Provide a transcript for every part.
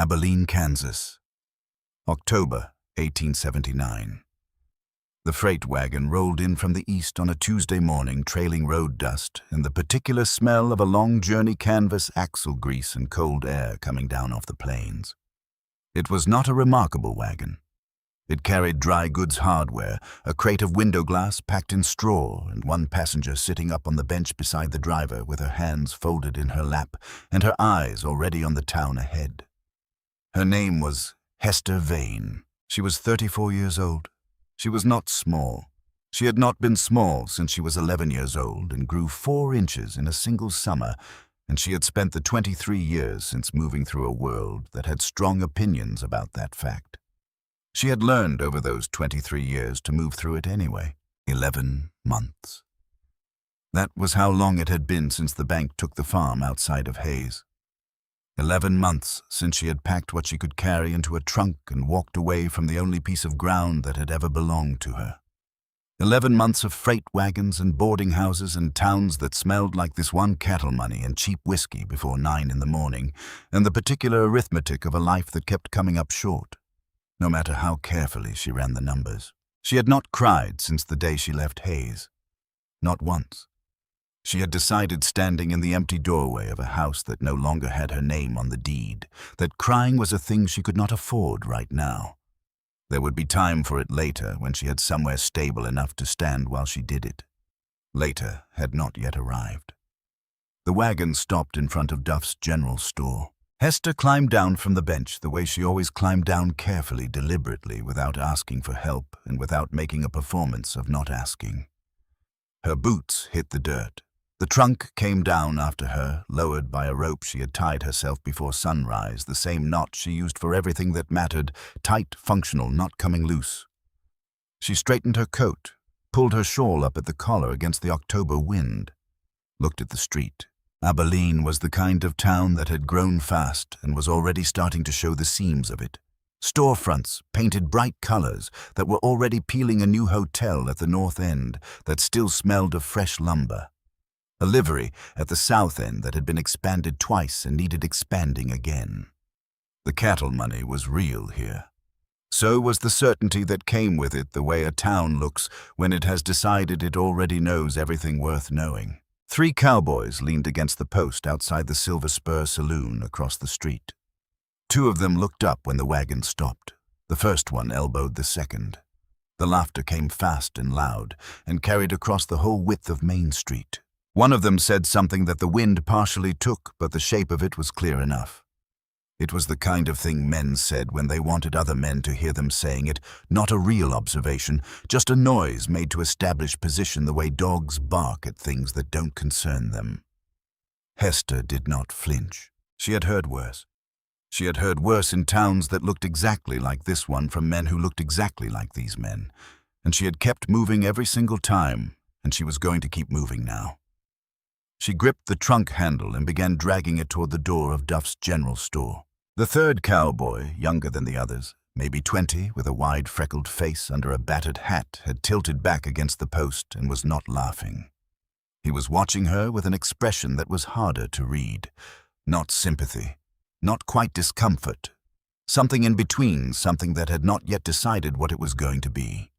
Abilene, Kansas. October 1879. The freight wagon rolled in from the east on a Tuesday morning, trailing road dust and the particular smell of a long journey canvas, axle grease, and cold air coming down off the plains. It was not a remarkable wagon. It carried dry goods hardware, a crate of window glass packed in straw, and one passenger sitting up on the bench beside the driver with her hands folded in her lap and her eyes already on the town ahead. Her name was Hester Vane. She was 34 years old. She was not small. She had not been small since she was 11 years old and grew 4 inches in a single summer, and she had spent the 23 years since moving through a world that had strong opinions about that fact. She had learned over those 23 years to move through it anyway. 11 months. That was how long it had been since the bank took the farm outside of Hayes. 11 months since she had packed what she could carry into a trunk and walked away from the only piece of ground that had ever belonged to her. 11 months of freight wagons and boarding houses and towns that smelled like this one cattle money and cheap whiskey before 9 in the morning, and the particular arithmetic of a life that kept coming up short, no matter how carefully she ran the numbers. She had not cried since the day she left Hayes. Not once. She had decided, standing in the empty doorway of a house that no longer had her name on the deed, that crying was a thing she could not afford right now. There would be time for it later, when she had somewhere stable enough to stand while she did it. Later had not yet arrived. The wagon stopped in front of Duff's general store. Hester climbed down from the bench the way she always climbed down, carefully, deliberately, without asking for help and without making a performance of not asking. Her boots hit the dirt. The trunk came down after her, lowered by a rope she had tied herself before sunrise, the same knot she used for everything that mattered, tight, functional, not coming loose. She straightened her coat, pulled her shawl up at the collar against the October wind, looked at the street. Abilene was the kind of town that had grown fast and was already starting to show the seams of it. Storefronts painted bright colors that were already peeling a new hotel at the north end that still smelled of fresh lumber. A livery at the south end that had been expanded twice and needed expanding again. The cattle money was real here. So was the certainty that came with it, the way a town looks when it has decided it already knows everything worth knowing. 3 cowboys leaned against the post outside the Silver Spur Saloon across the street. 2 of them looked up when the wagon stopped. The first one elbowed the second. The laughter came fast and loud and carried across the whole width of Main Street. One of them said something that the wind partially took, but the shape of it was clear enough. It was the kind of thing men said when they wanted other men to hear them saying it, not a real observation, just a noise made to establish position the way dogs bark at things that don't concern them. Hester did not flinch. She had heard worse. She had heard worse in towns that looked exactly like this one from men who looked exactly like these men, and she had kept moving every single time, and she was going to keep moving now. She gripped the trunk handle and began dragging it toward the door of Duff's general store. The third cowboy, younger than the others, maybe 20, with a wide freckled face under a battered hat, had tilted back against the post and was not laughing. He was watching her with an expression that was harder to read. Not sympathy, not quite discomfort. Something in between, something that had not yet decided what it was going to be.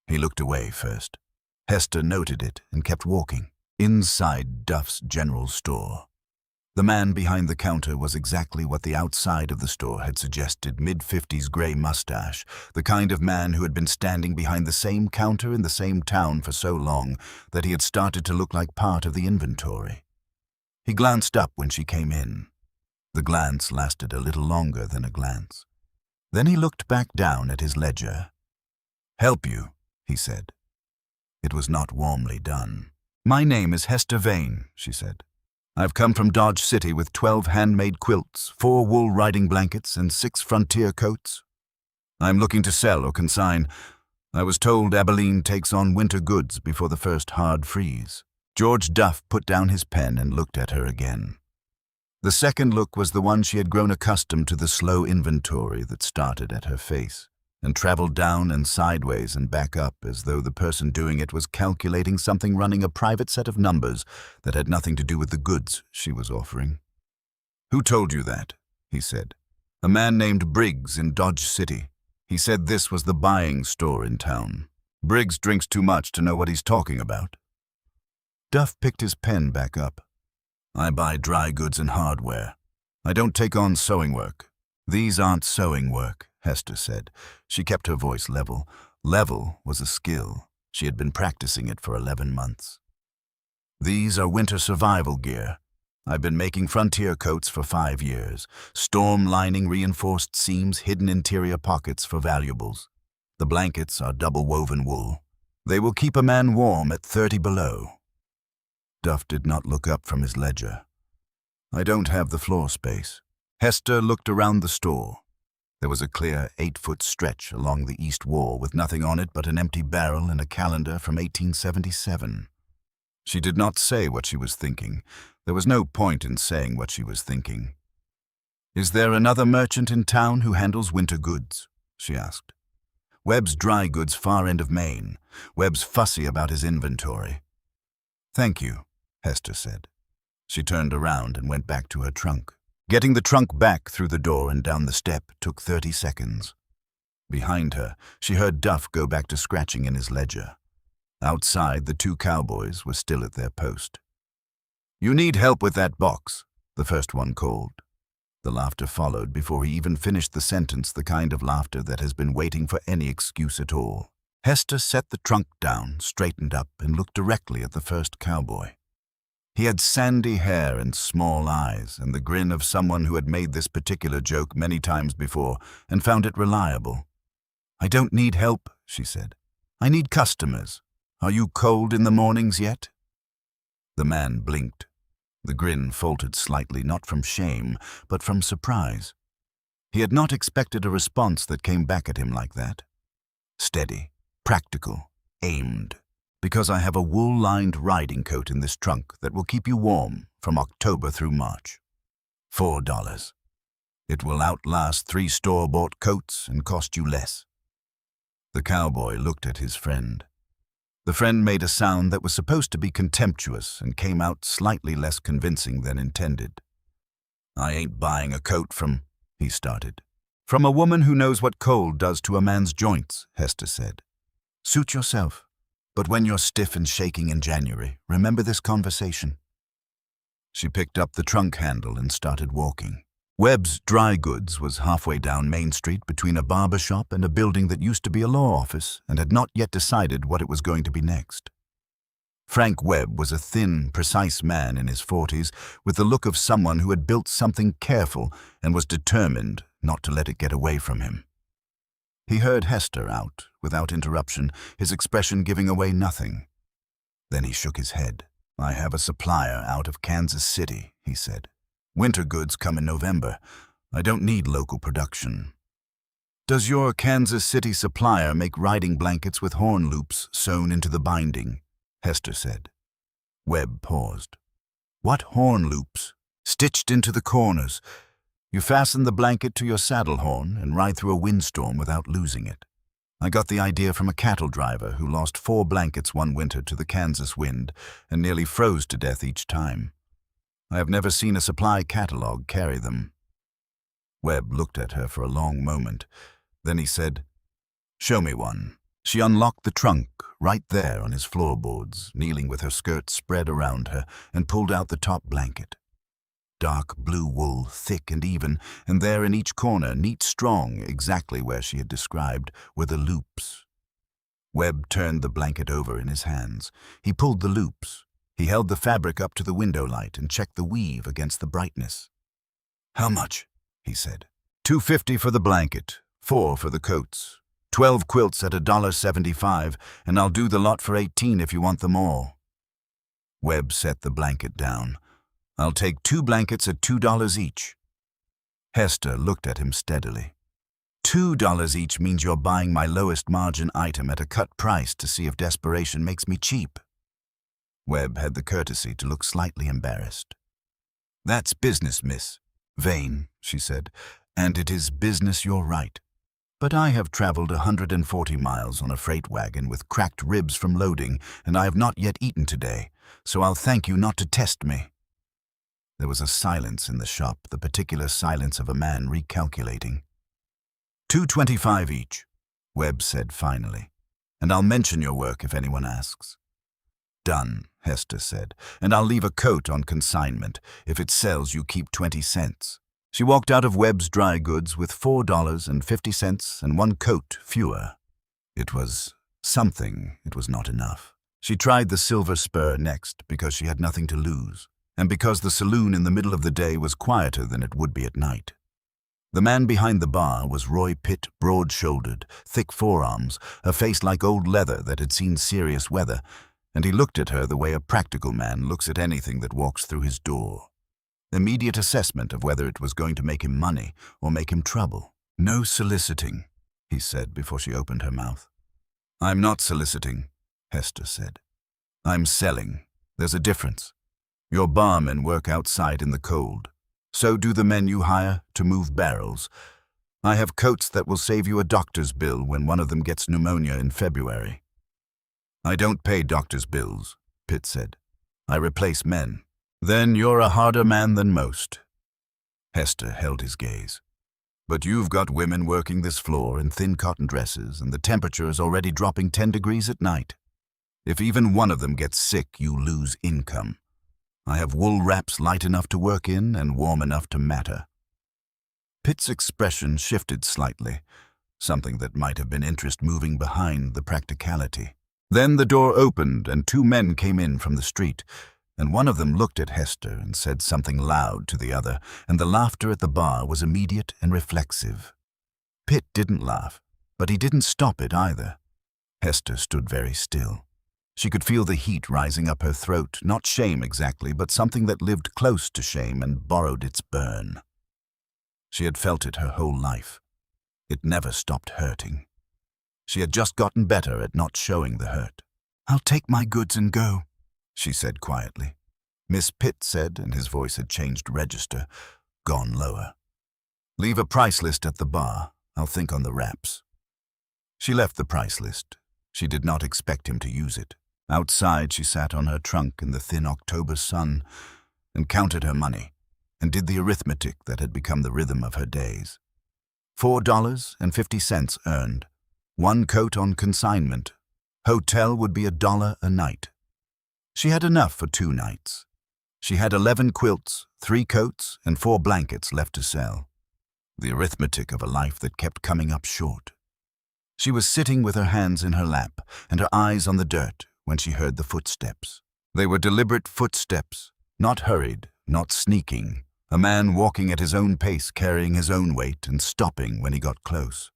He looked away first. Hester noted it and kept walking. Inside Duff's general store. The man behind the counter was exactly what the outside of the store had suggested, mid-50s gray mustache, the kind of man who had been standing behind the same counter in the same town for so long that he had started to look like part of the inventory. He glanced up when she came in. The glance lasted a little longer than a glance. Then he looked back down at his ledger. "Help you," he said. It was not warmly done. "My name is Hester Vane," she said. "I've come from Dodge City with 12 handmade quilts, 4 wool riding blankets, and 6 frontier coats. I'm looking to sell or consign. I was told Abilene takes on winter goods before the first hard freeze." George Duff put down his pen and looked at her again. The second look was the one she had grown accustomed to, the slow inventory that started at her face and traveled down and sideways and back up as though the person doing it was calculating something running a private set of numbers that had nothing to do with the goods she was offering. "Who told you that?" he said. A man named Briggs in Dodge City. He said this was the buying store in town. Briggs drinks too much to know what he's talking about. Duff picked his pen back up. I buy dry goods and hardware. I don't take on sewing work. These aren't sewing work, Hester said. She kept her voice level. Level was a skill. She had been practicing it for 11 months. These are winter survival gear. I've been making frontier coats for 5 years. Storm lining, reinforced seams, hidden interior pockets for valuables. The blankets are double woven wool. They will keep a man warm at 30 below. Duff did not look up from his ledger. I don't have the floor space. Hester looked around the store. There was a clear 8-foot stretch along the east wall with nothing on it but an empty barrel and a calendar from 1877. She did not say what she was thinking. There was no point in saying what she was thinking. Is there another merchant in town who handles winter goods? She asked. Webb's dry goods, far end of Maine. Webb's fussy about his inventory. Thank you, Hester said. She turned around and went back to her trunk. Getting the trunk back through the door and down the step took 30 seconds. Behind her, she heard Duff go back to scratching in his ledger. Outside, the 2 cowboys were still at their post. You need help with that box, the first one called. The laughter followed before he even finished the sentence, the kind of laughter that has been waiting for any excuse at all. Hester set the trunk down, straightened up, and looked directly at the first cowboy. He had sandy hair and small eyes, and the grin of someone who had made this particular joke many times before and found it reliable. I don't need help, she said. I need customers. Are you cold in the mornings yet? The man blinked. The grin faltered slightly, not from shame, but from surprise. He had not expected a response that came back at him like that. Steady, practical, aimed. Because I have a wool-lined riding coat in this trunk that will keep you warm from October through March. $4. It will outlast 3 store-bought coats and cost you less. The cowboy looked at his friend. The friend made a sound that was supposed to be contemptuous and came out slightly less convincing than intended. I ain't buying a coat from, he started. From a woman who knows what cold does to a man's joints, Hester said. Suit yourself. But when you're stiff and shaking in January, remember this conversation. She picked up the trunk handle and started walking. Webb's Dry Goods was halfway down Main Street between a barber shop and a building that used to be a law office and had not yet decided what it was going to be next. Frank Webb was a thin, precise man in his 40s with the look of someone who had built something careful and was determined not to let it get away from him. He heard Hester out, without interruption, his expression giving away nothing. Then he shook his head. I have a supplier out of Kansas City, he said. Winter goods come in November. I don't need local production. Does your Kansas City supplier make riding blankets with horn loops sewn into the binding? Hester said. Webb paused. What horn loops? Stitched into the corners. You fasten the blanket to your saddle horn and ride through a windstorm without losing it. I got the idea from a cattle driver who lost 4 blankets one winter to the Kansas wind and nearly froze to death each time. I have never seen a supply catalog carry them. Webb looked at her for a long moment. Then he said, Show me one. She unlocked the trunk right there on his floorboards, kneeling with her skirts spread around her, and pulled out the top blanket. Dark blue wool, thick and even, and there in each corner, neat, strong, exactly where she had described, were the loops. Webb turned the blanket over in his hands. He pulled the loops. He held the fabric up to the window light and checked the weave against the brightness. How much? He said. $2.50 for the blanket, $4 for the coats. 12 quilts at $1.75, and I'll do the lot for $18 if you want them all. Webb set the blanket down. I'll take 2 blankets at $2 each. Hester looked at him steadily. $2 each means you're buying my lowest margin item at a cut price to see if desperation makes me cheap. Webb had the courtesy to look slightly embarrassed. That's business, miss. Vain, she said, and it is business, you're right. But I have traveled 140 miles on a freight wagon with cracked ribs from loading, and I have not yet eaten today, so I'll thank you not to test me. There was a silence in the shop, the particular silence of a man recalculating. $2.25 each, Webb said finally, and I'll mention your work if anyone asks. Done, Hester said, and I'll leave a coat on consignment. If it sells, you keep 20 cents. She walked out of Webb's dry goods with $4.50 and one coat fewer. It was something, it was not enough. She tried the Silver Spur next because she had nothing to lose, and because the saloon in the middle of the day was quieter than it would be at night. The man behind the bar was Roy Pitt, broad-shouldered, thick forearms, a face like old leather that had seen serious weather, and he looked at her the way a practical man looks at anything that walks through his door. Immediate assessment of whether it was going to make him money or make him trouble. No soliciting, he said before she opened her mouth. I'm not soliciting, Hester said. I'm selling. There's a difference. Your barmen work outside in the cold. So do the men you hire to move barrels. I have coats that will save you a doctor's bill when one of them gets pneumonia in February. I don't pay doctor's bills, Pitt said. I replace men. Then you're a harder man than most. Hester held his gaze. But you've got women working this floor in thin cotton dresses, and the temperature is already dropping 10 degrees at night. If even one of them gets sick, you lose income. I have wool wraps light enough to work in and warm enough to matter. Pitt's expression shifted slightly, something that might have been interest moving behind the practicality. Then the door opened and two men came in from the street, and one of them looked at Hester and said something loud to the other, and the laughter at the bar was immediate and reflexive. Pitt didn't laugh, but he didn't stop it either. Hester stood very still. She could feel the heat rising up her throat, not shame exactly, but something that lived close to shame and borrowed its burn. She had felt it her whole life. It never stopped hurting. She had just gotten better at not showing the hurt. I'll take my goods and go, she said quietly. Miss Pitt said, and his voice had changed register, gone lower. Leave a price list at the bar. I'll think on the wraps. She left the price list. She did not expect him to use it. Outside, she sat on her trunk in the thin October sun and counted her money and did the arithmetic that had become the rhythm of her days. $4.50 earned. One coat on consignment. Hotel would be $1 a night. She had enough for 2 nights. She had 11 quilts, 3 coats, and 4 blankets left to sell. The arithmetic of a life that kept coming up short. She was sitting with her hands in her lap and her eyes on the dirt when she heard the footsteps. They were deliberate footsteps, not hurried, not sneaking. A man walking at his own pace, carrying his own weight and stopping when he got close.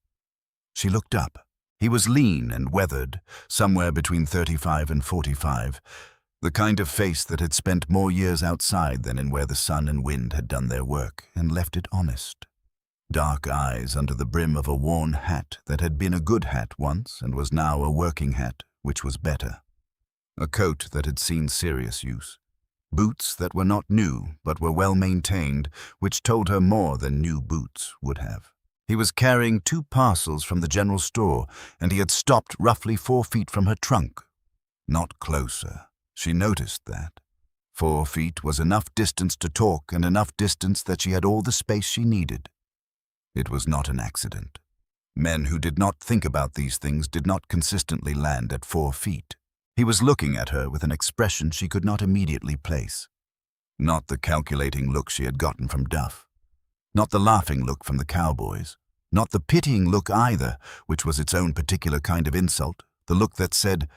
She looked up. He was lean and weathered, somewhere between 35 and 45, the kind of face that had spent more years outside than in where the sun and wind had done their work and left it honest. Dark eyes under the brim of a worn hat that had been a good hat once and was now a working hat, which was better. A coat that had seen serious use. Boots that were not new but were well maintained, which told her more than new boots would have. He was carrying 2 parcels from the general store, and he had stopped roughly 4 feet from her trunk. Not closer. She noticed that. 4 feet was enough distance to talk and enough distance that she had all the space she needed. It was not an accident. Men who did not think about these things did not consistently land at 4 feet. He was looking at her with an expression she could not immediately place. Not the calculating look she had gotten from Duff. Not the laughing look from the cowboys. Not the pitying look either, which was its own particular kind of insult, the look that said,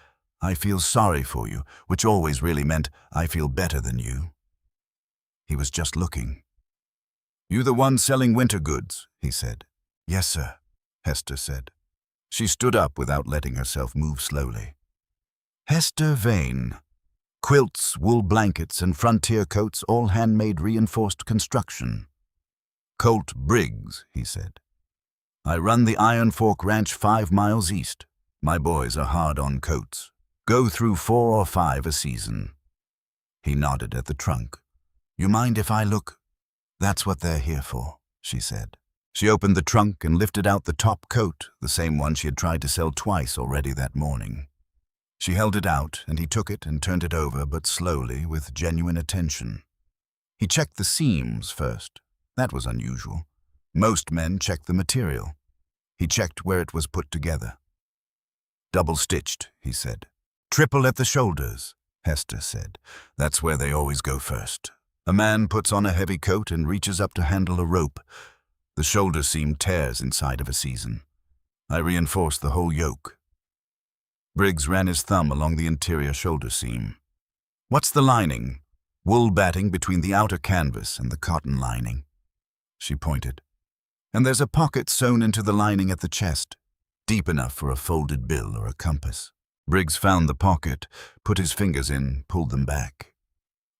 I feel sorry for you, which always really meant, I feel better than you. He was just looking. You the one selling winter goods, he said. Yes, sir, Hester said. She stood up without letting herself move slowly. Hester Vane. Quilts, wool blankets, and frontier coats, all handmade reinforced construction. Colt Briggs, he said. I run the Iron Fork Ranch 5 miles east. My boys are hard on coats. Go through 4 or 5 a season. He nodded at the trunk. You mind if I look? That's what they're here for, she said. She opened the trunk and lifted out the top coat, the same one she had tried to sell twice already that morning. She held it out, and he took it and turned it over, but slowly, with genuine attention. He checked the seams first. That was unusual. Most men checked the material. He checked where it was put together. "Double-stitched," he said. "Triple at the shoulders," Hester said. "That's where they always go first. A man puts on a heavy coat and reaches up to handle a rope. The shoulder seam tears inside of a season. I reinforced the whole yoke." Briggs ran his thumb along the interior shoulder seam. "What's the lining?" "Wool batting between the outer canvas and the cotton lining." She pointed. "And there's a pocket sewn into the lining at the chest, deep enough for a folded bill or a compass." Briggs found the pocket, put his fingers in, pulled them back.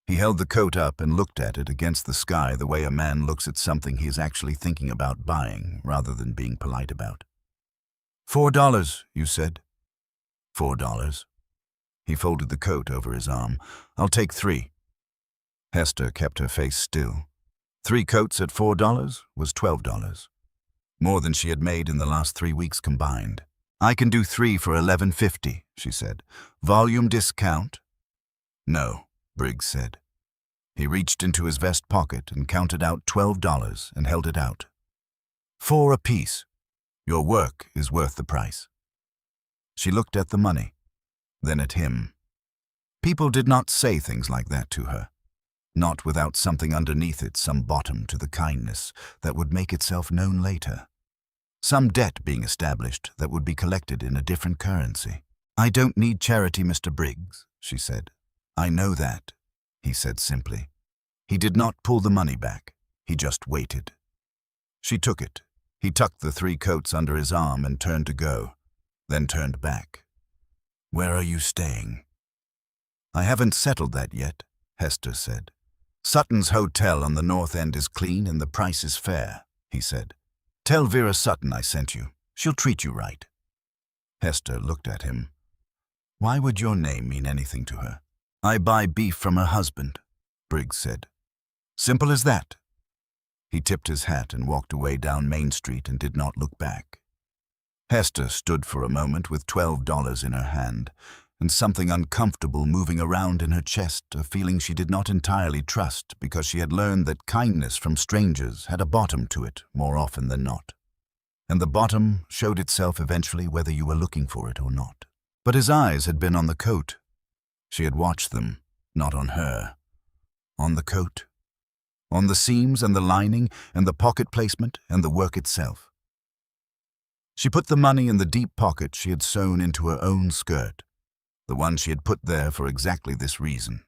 He held the coat up and looked at it against the sky the way a man looks at something he is actually thinking about buying rather than being polite about. $4, you said." $4. He folded the coat over his arm. "I'll take 3. Hester kept her face still. 3 coats at $4 was $12. More than she had made in the last 3 weeks combined. "I can do 3 for $11.50, she said. "Volume discount?" "No," Briggs said. He reached into his vest pocket and counted out $12 and held it out. "4 apiece. Your work is worth the price." She looked at the money, then at him. People did not say things like that to her. Not without something underneath it, some bottom to the kindness that would make itself known later. Some debt being established that would be collected in a different currency. "I don't need charity, Mr. Briggs," she said. "I know that," he said simply. He did not pull the money back. He just waited. She took it. He tucked the 3 coats under his arm and turned to go, then turned back. "Where are you staying?" "I haven't settled that yet," Hester said. "Sutton's hotel on the north end is clean and the price is fair," he said. "Tell Vera Sutton I sent you. She'll treat you right." Hester looked at him. Why would your name mean anything to her? "I buy beef from her husband," Briggs said. "Simple as that." He tipped his hat and walked away down Main Street and did not look back. Hester stood for a moment with $12 in her hand, and something uncomfortable moving around in her chest, a feeling she did not entirely trust because she had learned that kindness from strangers had a bottom to it more often than not. And the bottom showed itself eventually whether you were looking for it or not. But his eyes had been on the coat. She had watched them, not on her. On the coat. On the seams and the lining and the pocket placement and the work itself. She put the money in the deep pocket she had sewn into her own skirt, the one she had put there for exactly this reason,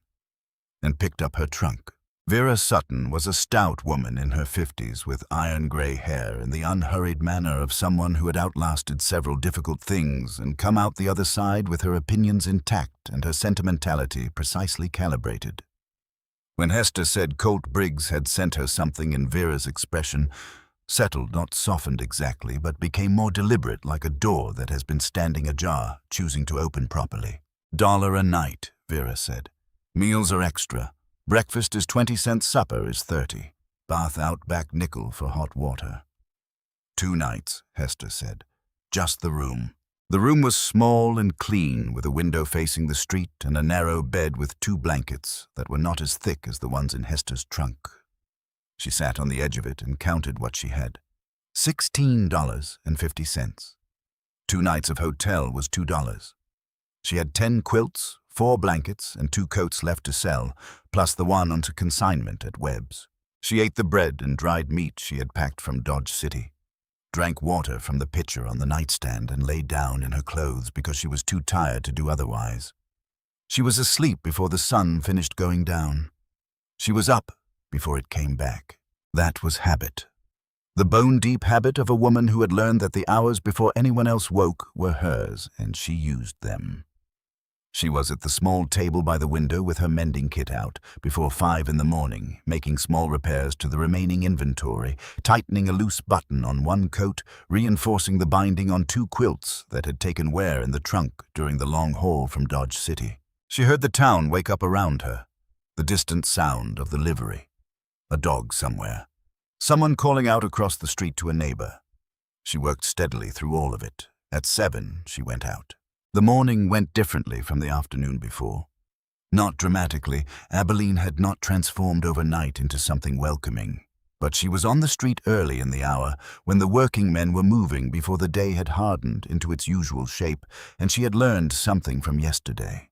and picked up her trunk. Vera Sutton was a stout woman in her 50s with iron-gray hair and the unhurried manner of someone who had outlasted several difficult things and come out the other side with her opinions intact and her sentimentality precisely calibrated. When Hester said Colt Briggs had sent her something in Vera's expression, settled, not softened exactly, but became more deliberate, like a door that has been standing ajar, choosing to open properly. $1 a night, Vera said. Meals are extra. Breakfast is 20 cents, supper is 30. Bath out back nickel for hot water. 2 nights, Hester said. Just the room. The room was small and clean, with a window facing the street and a narrow bed with 2 blankets that were not as thick as the ones in Hester's trunk. She sat on the edge of it and counted what she had. $16.50. 2 nights of hotel was $2. She had 10 quilts, 4 blankets, and 2 coats left to sell, plus the one onto consignment at Webb's. She ate the bread and dried meat she had packed from Dodge City, drank water from the pitcher on the nightstand, and lay down in her clothes because she was too tired to do otherwise. She was asleep before the sun finished going down. She was up before it came back. That was habit. The bone-deep habit of a woman who had learned that the hours before anyone else woke were hers, and she used them. She was at the small table by the window with her mending kit out before 5 in the morning, making small repairs to the remaining inventory, tightening a loose button on one coat, reinforcing the binding on 2 quilts that had taken wear in the trunk during the long haul from Dodge City. She heard the town wake up around her, the distant sound of the livery. A dog somewhere. Someone calling out across the street to a neighbor. She worked steadily through all of it. At 7, she went out. The morning went differently from the afternoon before. Not dramatically, Abilene had not transformed overnight into something welcoming. But she was on the street early in the hour, when the working men were moving before the day had hardened into its usual shape, and she had learned something from yesterday.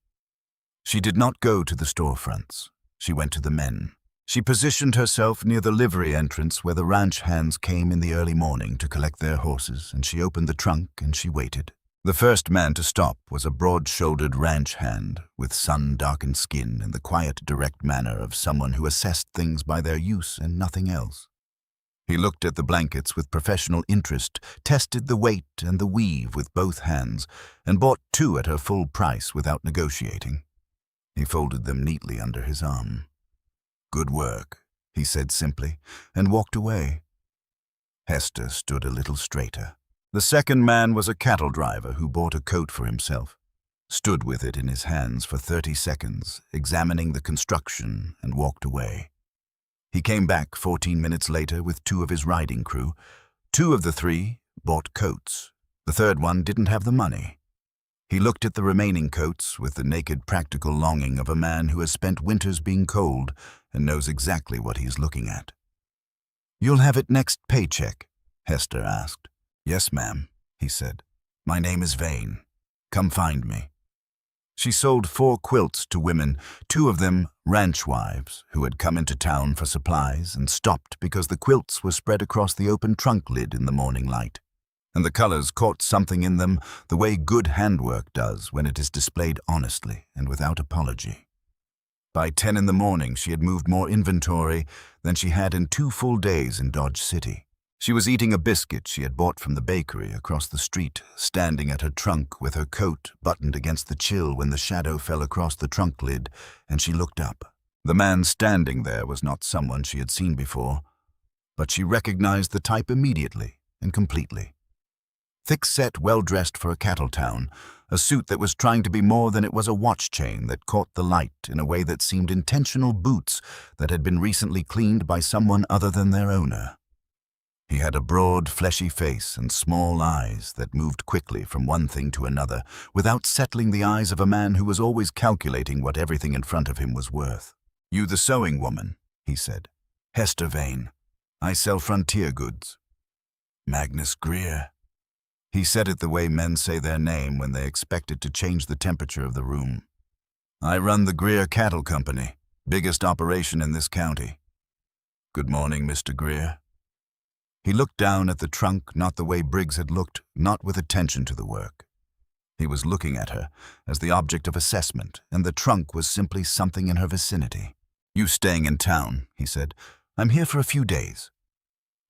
She did not go to the storefronts. She went to the men. She positioned herself near the livery entrance where the ranch hands came in the early morning to collect their horses, and she opened the trunk and she waited. The first man to stop was a broad-shouldered ranch hand with sun-darkened skin and the quiet, direct manner of someone who assessed things by their use and nothing else. He looked at the blankets with professional interest, tested the weight and the weave with both hands, and bought 2 at her full price without negotiating. He folded them neatly under his arm. "Good work," he said simply, and walked away. Hester stood a little straighter. The second man was a cattle driver who bought a coat for himself, stood with it in his hands for 30 seconds, examining the construction, and walked away. He came back 14 minutes later with 2 of his riding crew. 2 of the 3 bought coats. The third one didn't have the money. He looked at the remaining coats with the naked practical longing of a man who has spent winters being cold and knows exactly what he is looking at. "You'll have it next paycheck?" Hester asked. "Yes, ma'am," he said. "My name is Vane. Come find me." She sold 4 quilts to women, 2 of them ranch wives, who had come into town for supplies and stopped because the quilts were spread across the open trunk lid in the morning light, and the colors caught something in them the way good handwork does when it is displayed honestly and without apology. By 10 in the morning, she had moved more inventory than she had in 2 full days in Dodge City. She was eating a biscuit she had bought from the bakery across the street, standing at her trunk with her coat buttoned against the chill when the shadow fell across the trunk lid, and she looked up. The man standing there was not someone she had seen before, but she recognized the type immediately and completely. Thick-set, well-dressed for a cattle town, a suit that was trying to be more than it was a watch chain that caught the light in a way that seemed intentional boots that had been recently cleaned by someone other than their owner. He had a broad, fleshy face and small eyes that moved quickly from one thing to another, without settling the eyes of a man who was always calculating what everything in front of him was worth. "You the sewing woman," he said. "Hester Vane. I sell frontier goods." "Magnus Greer." He said it the way men say their name when they expect it to change the temperature of the room. "I run the Greer Cattle Company, biggest operation in this county." "Good morning, Mr. Greer." He looked down at the trunk, not the way Briggs had looked, not with attention to the work. He was looking at her as the object of assessment, and the trunk was simply something in her vicinity. "You staying in town," he said. "I'm here for a few days."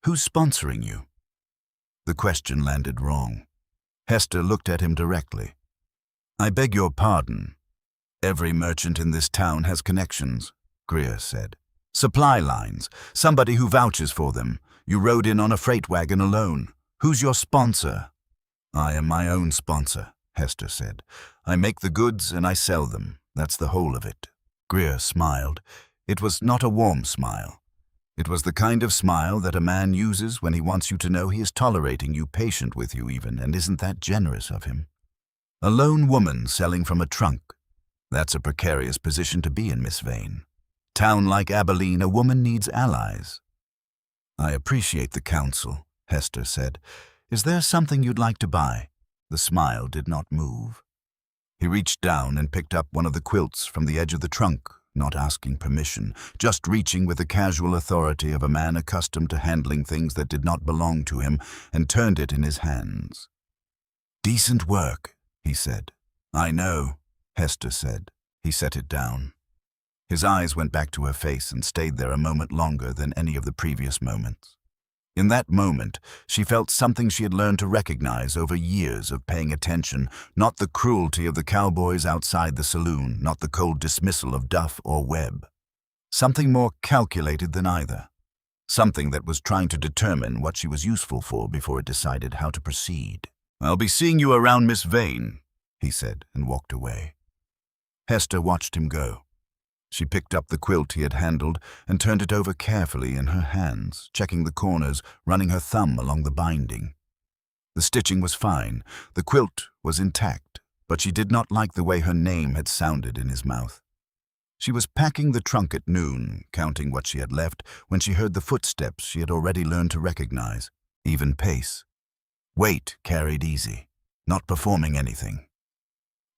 "Who's sponsoring you?" The question landed wrong. Hester looked at him directly. "I beg your pardon. Every merchant in this town has connections," Greer said. "Supply lines, somebody who vouches for them. You rode in on a freight wagon alone. Who's your sponsor?" "I am my own sponsor," Hester said. "I make the goods and I sell them. That's the whole of it." Greer smiled. It was not a warm smile. It was the kind of smile that a man uses when he wants you to know he is tolerating you, patient with you even, and isn't that generous of him. A lone woman selling from a trunk. That's a precarious position to be in, Miss Vane. Town like Abilene, a woman needs allies. "I appreciate the counsel," Hester said. "Is there something you'd like to buy?" The smile did not move. He reached down and picked up one of the quilts from the edge of the trunk, not asking permission, just reaching with the casual authority of a man accustomed to handling things that did not belong to him, and turned it in his hands. "Decent work," he said. "I know," Hester said. He set it down. His eyes went back to her face and stayed there a moment longer than any of the previous moments. In that moment, she felt something she had learned to recognize over years of paying attention, not the cruelty of the cowboys outside the saloon, not the cold dismissal of Duff or Webb. Something more calculated than either. Something that was trying to determine what she was useful for before it decided how to proceed. "I'll be seeing you around, Miss Vane," he said, and walked away. Hester watched him go. She picked up the quilt he had handled and turned it over carefully in her hands, checking the corners, running her thumb along the binding. The stitching was fine, the quilt was intact, but she did not like the way her name had sounded in his mouth. She was packing the trunk at noon, counting what she had left, when she heard the footsteps she had already learned to recognize. Even pace. Weight carried easy, not performing anything.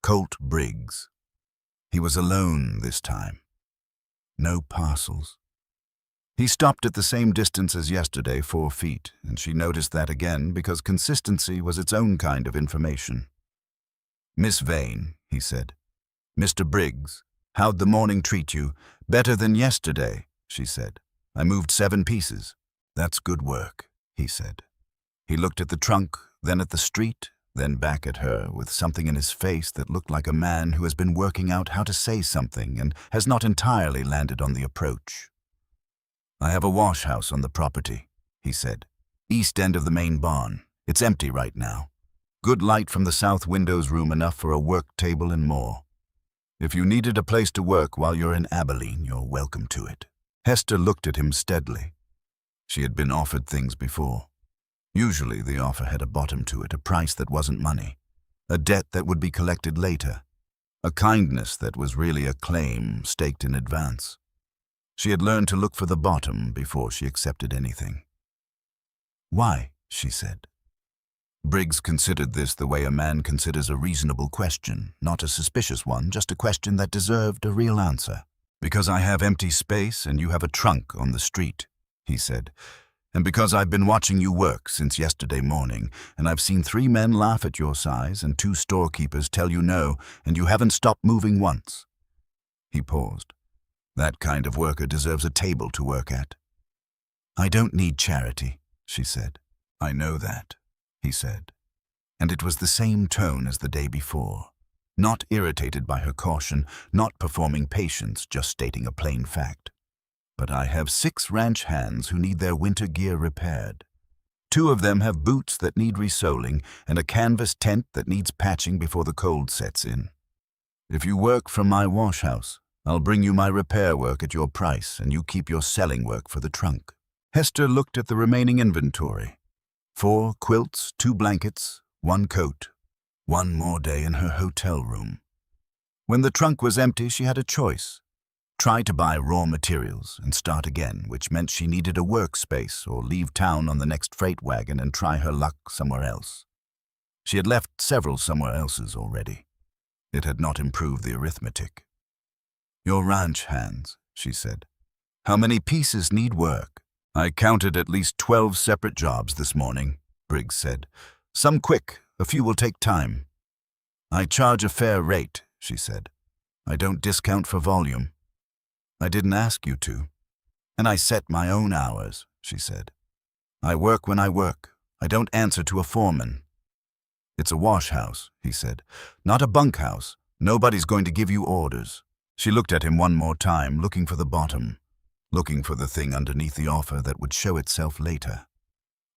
Colt Briggs. He was alone this time. No parcels. He stopped at the same distance as yesterday, 4 feet, and she noticed that again because consistency was its own kind of information. "Miss Vane," he said. "Mr. Briggs, how'd the morning treat you?" "Better than yesterday," she said. "I moved 7 pieces." "That's good work," he said. He looked at the trunk, then at the street, then back at her, with something in his face that looked like a man who has been working out how to say something and has not entirely landed on the approach. "I have a wash house on the property," he said. "East end of the main barn. It's empty right now. Good light from the south window's room, enough for a work table and more. If you needed a place to work while you're in Abilene, you're welcome to it." Hester looked at him steadily. She had been offered things before. Usually the offer had a bottom to it, a price that wasn't money, a debt that would be collected later, a kindness that was really a claim staked in advance. She had learned to look for the bottom before she accepted anything. "Why?" she said. Briggs considered this the way a man considers a reasonable question, not a suspicious one, just a question that deserved a real answer. "Because I have empty space and you have a trunk on the street," he said. "And because I've been watching you work since yesterday morning, and I've seen 3 men laugh at your size and 2 storekeepers tell you no, and you haven't stopped moving once." He paused. "That kind of worker deserves a table to work at." "I don't need charity," she said. "I know that," he said. And it was the same tone as the day before. Not irritated by her caution, not performing patience, just stating a plain fact. "But I have 6 ranch hands who need their winter gear repaired. 2 of them have boots that need resoling and a canvas tent that needs patching before the cold sets in. If you work from my wash house, I'll bring you my repair work at your price, and you keep your selling work for the trunk." Hester looked at the remaining inventory. 4 quilts, 2 blankets, 1 coat. 1 more day in her hotel room. When the trunk was empty, she had a choice. Try to buy raw materials and start again, which meant she needed a workspace, or leave town on the next freight wagon and try her luck somewhere else. She had left several somewhere elses already. It had not improved the arithmetic. "Your ranch hands," she said. "How many pieces need work?" "I counted at least 12 separate jobs this morning," Briggs said. "Some quick, a few will take time." "I charge a fair rate," she said. "I don't discount for volume." "I didn't ask you to." "And I set my own hours," she said. "I work when I work. I don't answer to a foreman." "It's a wash house," he said. "Not a bunkhouse. Nobody's going to give you orders." She looked at him one more time, looking for the bottom, looking for the thing underneath the offer that would show itself later.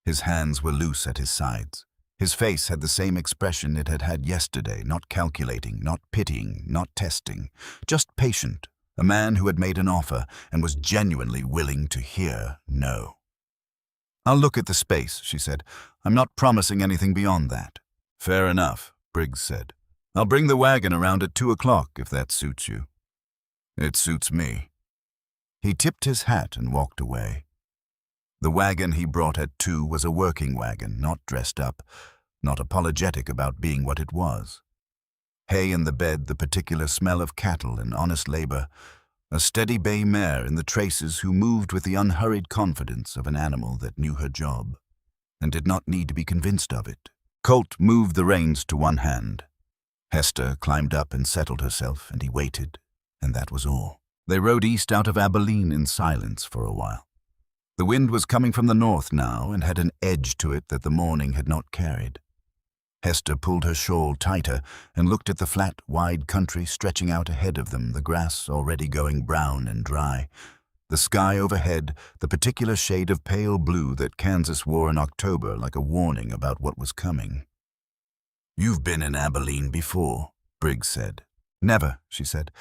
His hands were loose at his sides. His face had the same expression it had had yesterday, not calculating, not pitying, not testing, just patient, a man who had made an offer and was genuinely willing to hear no. "I'll look at the space," she said. "I'm not promising anything beyond that." "Fair enough," Briggs said. "I'll bring the wagon around at 2 o'clock if that suits you." "It suits me." He tipped his hat and walked away. The wagon he brought at 2 was a working wagon, not dressed up, not apologetic about being what it was. Hay in the bed, the particular smell of cattle and honest labor, a steady bay mare in the traces who moved with the unhurried confidence of an animal that knew her job and did not need to be convinced of it. Colt moved the reins to one hand. Hester climbed up and settled herself, and he waited, and that was all. They rode east out of Abilene in silence for a while. The wind was coming from the north now and had an edge to it that the morning had not carried. Hester pulled her shawl tighter and looked at the flat, wide country stretching out ahead of them, the grass already going brown and dry, the sky overhead, the particular shade of pale blue that Kansas wore in October like a warning about what was coming. "You've been in Abilene before," Briggs said. "Never," she said.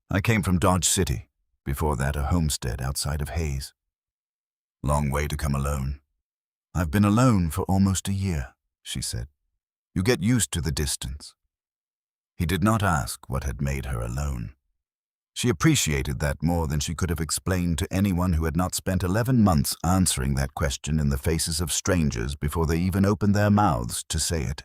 "I came from Dodge City. Before that, a homestead outside of Hayes." "Long way to come alone." "I've been alone for almost a year," she said. "You get used to the distance." He did not ask what had made her alone. She appreciated that more than she could have explained to anyone who had not spent 11 months answering that question in the faces of strangers before they even opened their mouths to say it.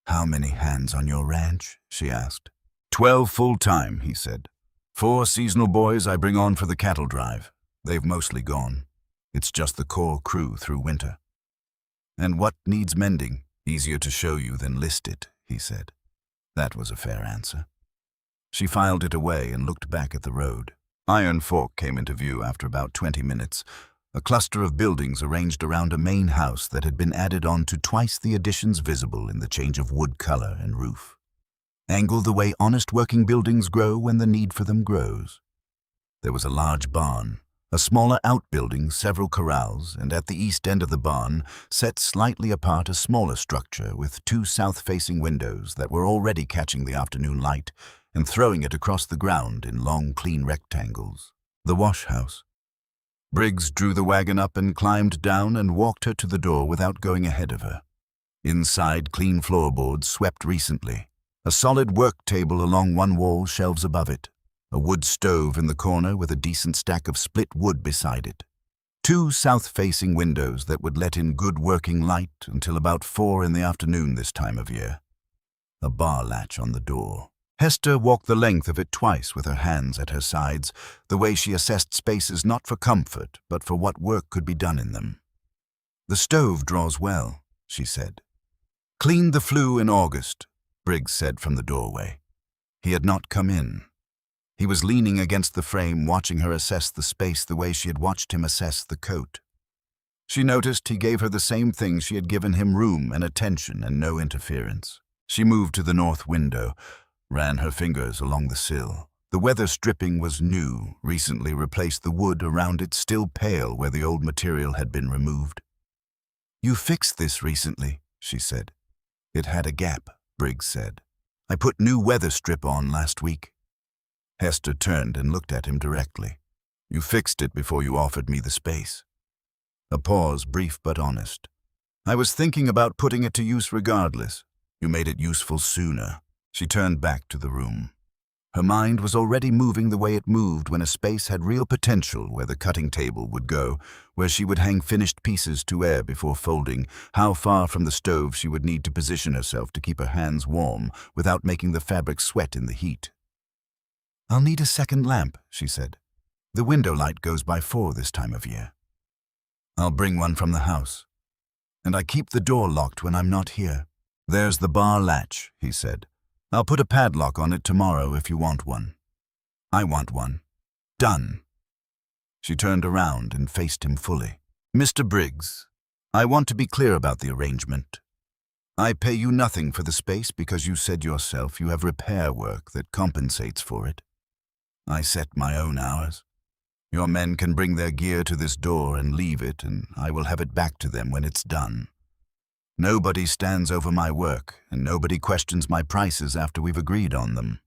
"How many hands on your ranch?" she asked. 12 full-time, he said. 4 seasonal boys I bring on for the cattle drive. They've mostly gone. It's just the core crew through winter. "And what needs mending? Easier to show you than list it," he said. That was a fair answer. She filed it away and looked back at the road. Iron Fork came into view after about 20 minutes, a cluster of buildings arranged around a main house that had been added on to twice the additions visible in the change of wood color and roof. Angled the way honest working buildings grow when the need for them grows. There was a large barn, a smaller outbuilding, several corrals, and at the east end of the barn, set slightly apart, a smaller structure with 2 south-facing windows that were already catching the afternoon light and throwing it across the ground in long, clean rectangles. The wash house. Briggs drew the wagon up and climbed down and walked her to the door without going ahead of her. Inside, clean floorboards swept recently. A solid work table along one wall, shelves above it. A wood stove in the corner with a decent stack of split wood beside it. 2 south-facing windows that would let in good working light until about 4 in the afternoon this time of year. A bar latch on the door. Hester walked the length of it twice with her hands at her sides, the way she assessed spaces not for comfort, but for what work could be done in them. "The stove draws well," she said. "Cleaned the flue in August," Briggs said from the doorway. He had not come in. He was leaning against the frame, watching her assess the space the way she had watched him assess the coat. She noticed he gave her the same thing she had given him: room and attention and no interference. She moved to the north window, ran her fingers along the sill. The weather stripping was new, recently replaced, the wood around it still pale where the old material had been removed. "You fixed this recently," she said. "It had a gap," Briggs said. "I put new weather strip on last week." Hester turned and looked at him directly. "You fixed it before you offered me the space." A pause, brief but honest. "I was thinking about putting it to use regardless. You made it useful sooner." She turned back to the room. Her mind was already moving the way it moved when a space had real potential, where the cutting table would go, where she would hang finished pieces to air before folding, how far from the stove she would need to position herself to keep her hands warm without making the fabric sweat in the heat. "I'll need a second lamp," she said. "The window light goes by 4 this time of year." "I'll bring one from the house. And I keep the door locked when I'm not here." "There's the bar latch," he said. "I'll put a padlock on it tomorrow if you want one." "I want one." "Done." She turned around and faced him fully. "Mr. Briggs, I want to be clear about the arrangement. I pay you nothing for the space because you said yourself you have repair work that compensates for it. I set my own hours. Your men can bring their gear to this door and leave it, and I will have it back to them when it's done. Nobody stands over my work, and nobody questions my prices after we've agreed on them.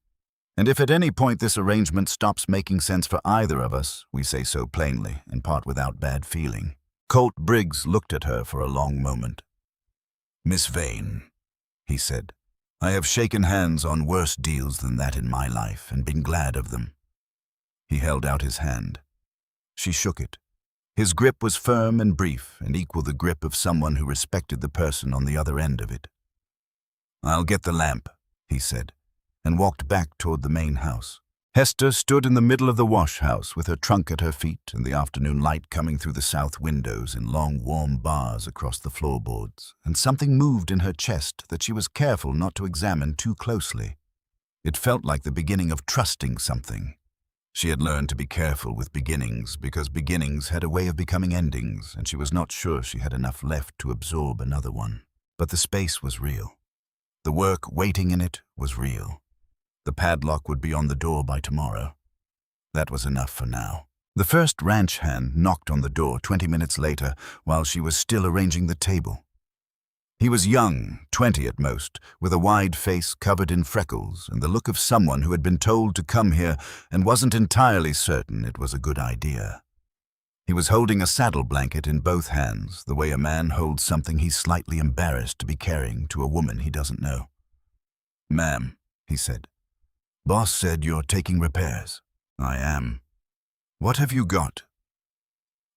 And if at any point this arrangement stops making sense for either of us, we say so plainly and part without bad feeling." Colt Briggs looked at her for a long moment. "Miss Vane," he said, "I have shaken hands on worse deals than that in my life and been glad of them." He held out his hand. She shook it. His grip was firm and brief, and equal the grip of someone who respected the person on the other end of it. "I'll get the lamp," he said, and walked back toward the main house. Hester stood in the middle of the wash house with her trunk at her feet and the afternoon light coming through the south windows in long, warm bars across the floorboards, and something moved in her chest that she was careful not to examine too closely. It felt like the beginning of trusting something. She had learned to be careful with beginnings because beginnings had a way of becoming endings, and she was not sure she had enough left to absorb another one. But the space was real. The work waiting in it was real. The padlock would be on the door by tomorrow. That was enough for now. The first ranch hand knocked on the door 20 minutes later while she was still arranging the table. He was young, 20 at most, with a wide face covered in freckles and the look of someone who had been told to come here and wasn't entirely certain it was a good idea. He was holding a saddle blanket in both hands, the way a man holds something he's slightly embarrassed to be carrying to a woman he doesn't know. "Ma'am," he said. Boss said you're taking repairs. I am. What have you got?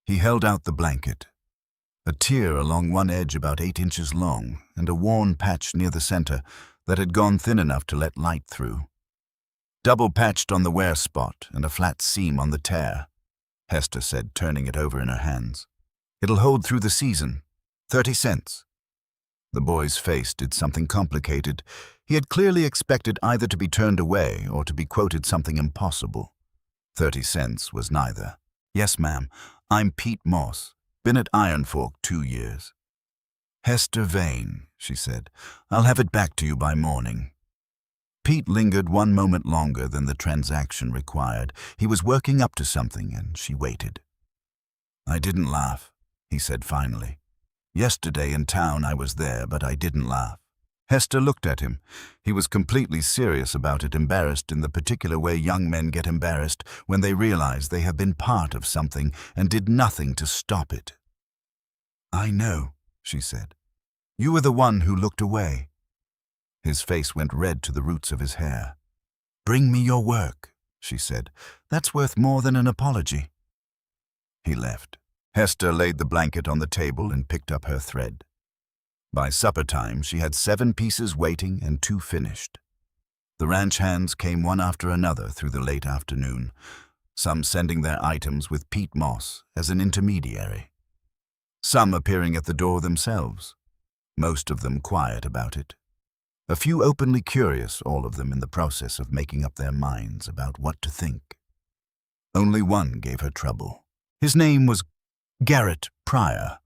He held out the blanket. A tear along one edge about 8 inches long, and a worn patch near the center that had gone thin enough to let light through. Double patched on the wear spot and a flat seam on the tear, Hester said, turning it over in her hands. It'll hold through the season. 30 cents. The boy's face did something complicated. He had clearly expected either to be turned away or to be quoted something impossible. 30 cents was neither. Yes, ma'am. I'm Pete Moss. Been at Iron Fork 2 years. Hester Vane, she said. I'll have it back to you by morning. Pete lingered 1 moment longer than the transaction required. He was working up to something, and she waited. I didn't laugh, he said finally. Yesterday in town I was there, but I didn't laugh. Hester looked at him. He was completely serious about it, embarrassed in the particular way young men get embarrassed when they realize they have been part of something and did nothing to stop it. I know, she said. You were the one who looked away. His face went red to the roots of his hair. Bring me your work, she said. That's worth more than an apology. He left. Hester laid the blanket on the table and picked up her thread. By supper time, she had 7 pieces waiting and 2 finished. The ranch hands came one after another through the late afternoon, some sending their items with Pete Moss as an intermediary. Some appearing at the door themselves, most of them quiet about it. A few openly curious, all of them in the process of making up their minds about what to think. Only one gave her trouble. His name was Garrett Pryor,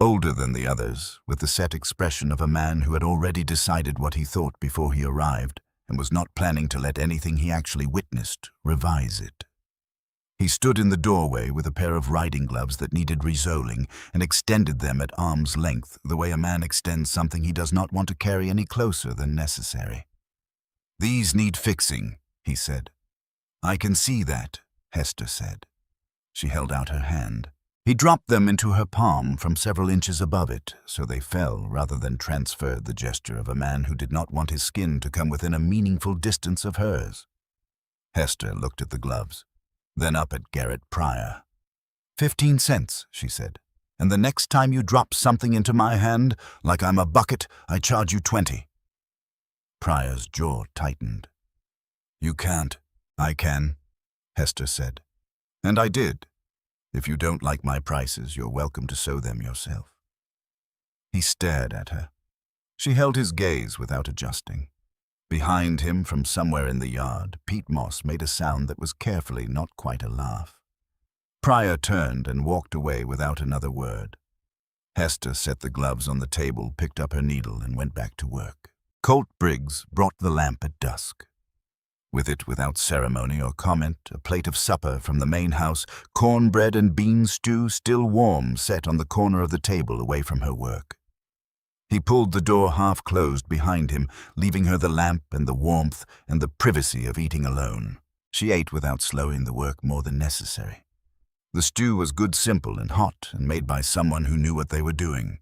older than the others, with the set expression of a man who had already decided what he thought before he arrived and was not planning to let anything he actually witnessed revise it. He stood in the doorway with a pair of riding gloves that needed resoling and extended them at arm's length the way a man extends something he does not want to carry any closer than necessary. These need fixing, he said. I can see that, Hester said. She held out her hand. He dropped them into her palm from several inches above it, so they fell rather than transferred the gesture of a man who did not want his skin to come within a meaningful distance of hers. Hester looked at the gloves, then up at Garrett Pryor. 15 cents, she said, and the next time you drop something into my hand, like I'm a bucket, I charge you 20. Pryor's jaw tightened. You can't. I can, Hester said. And I did. If you don't like my prices, you're welcome to sew them yourself. He stared at her. She held his gaze without adjusting. Behind him, from somewhere in the yard, Pete Moss made a sound that was carefully not quite a laugh. Pryor turned and walked away without another word. Hester set the gloves on the table, picked up her needle, and went back to work. Colt Briggs brought the lamp at dusk. With it, without ceremony or comment, a plate of supper from the main house, cornbread and bean stew still warm, set on the corner of the table away from her work. He pulled the door half closed behind him, leaving her the lamp and the warmth and the privacy of eating alone. She ate without slowing the work more than necessary. The stew was good, simple, and hot, and made by someone who knew what they were doing.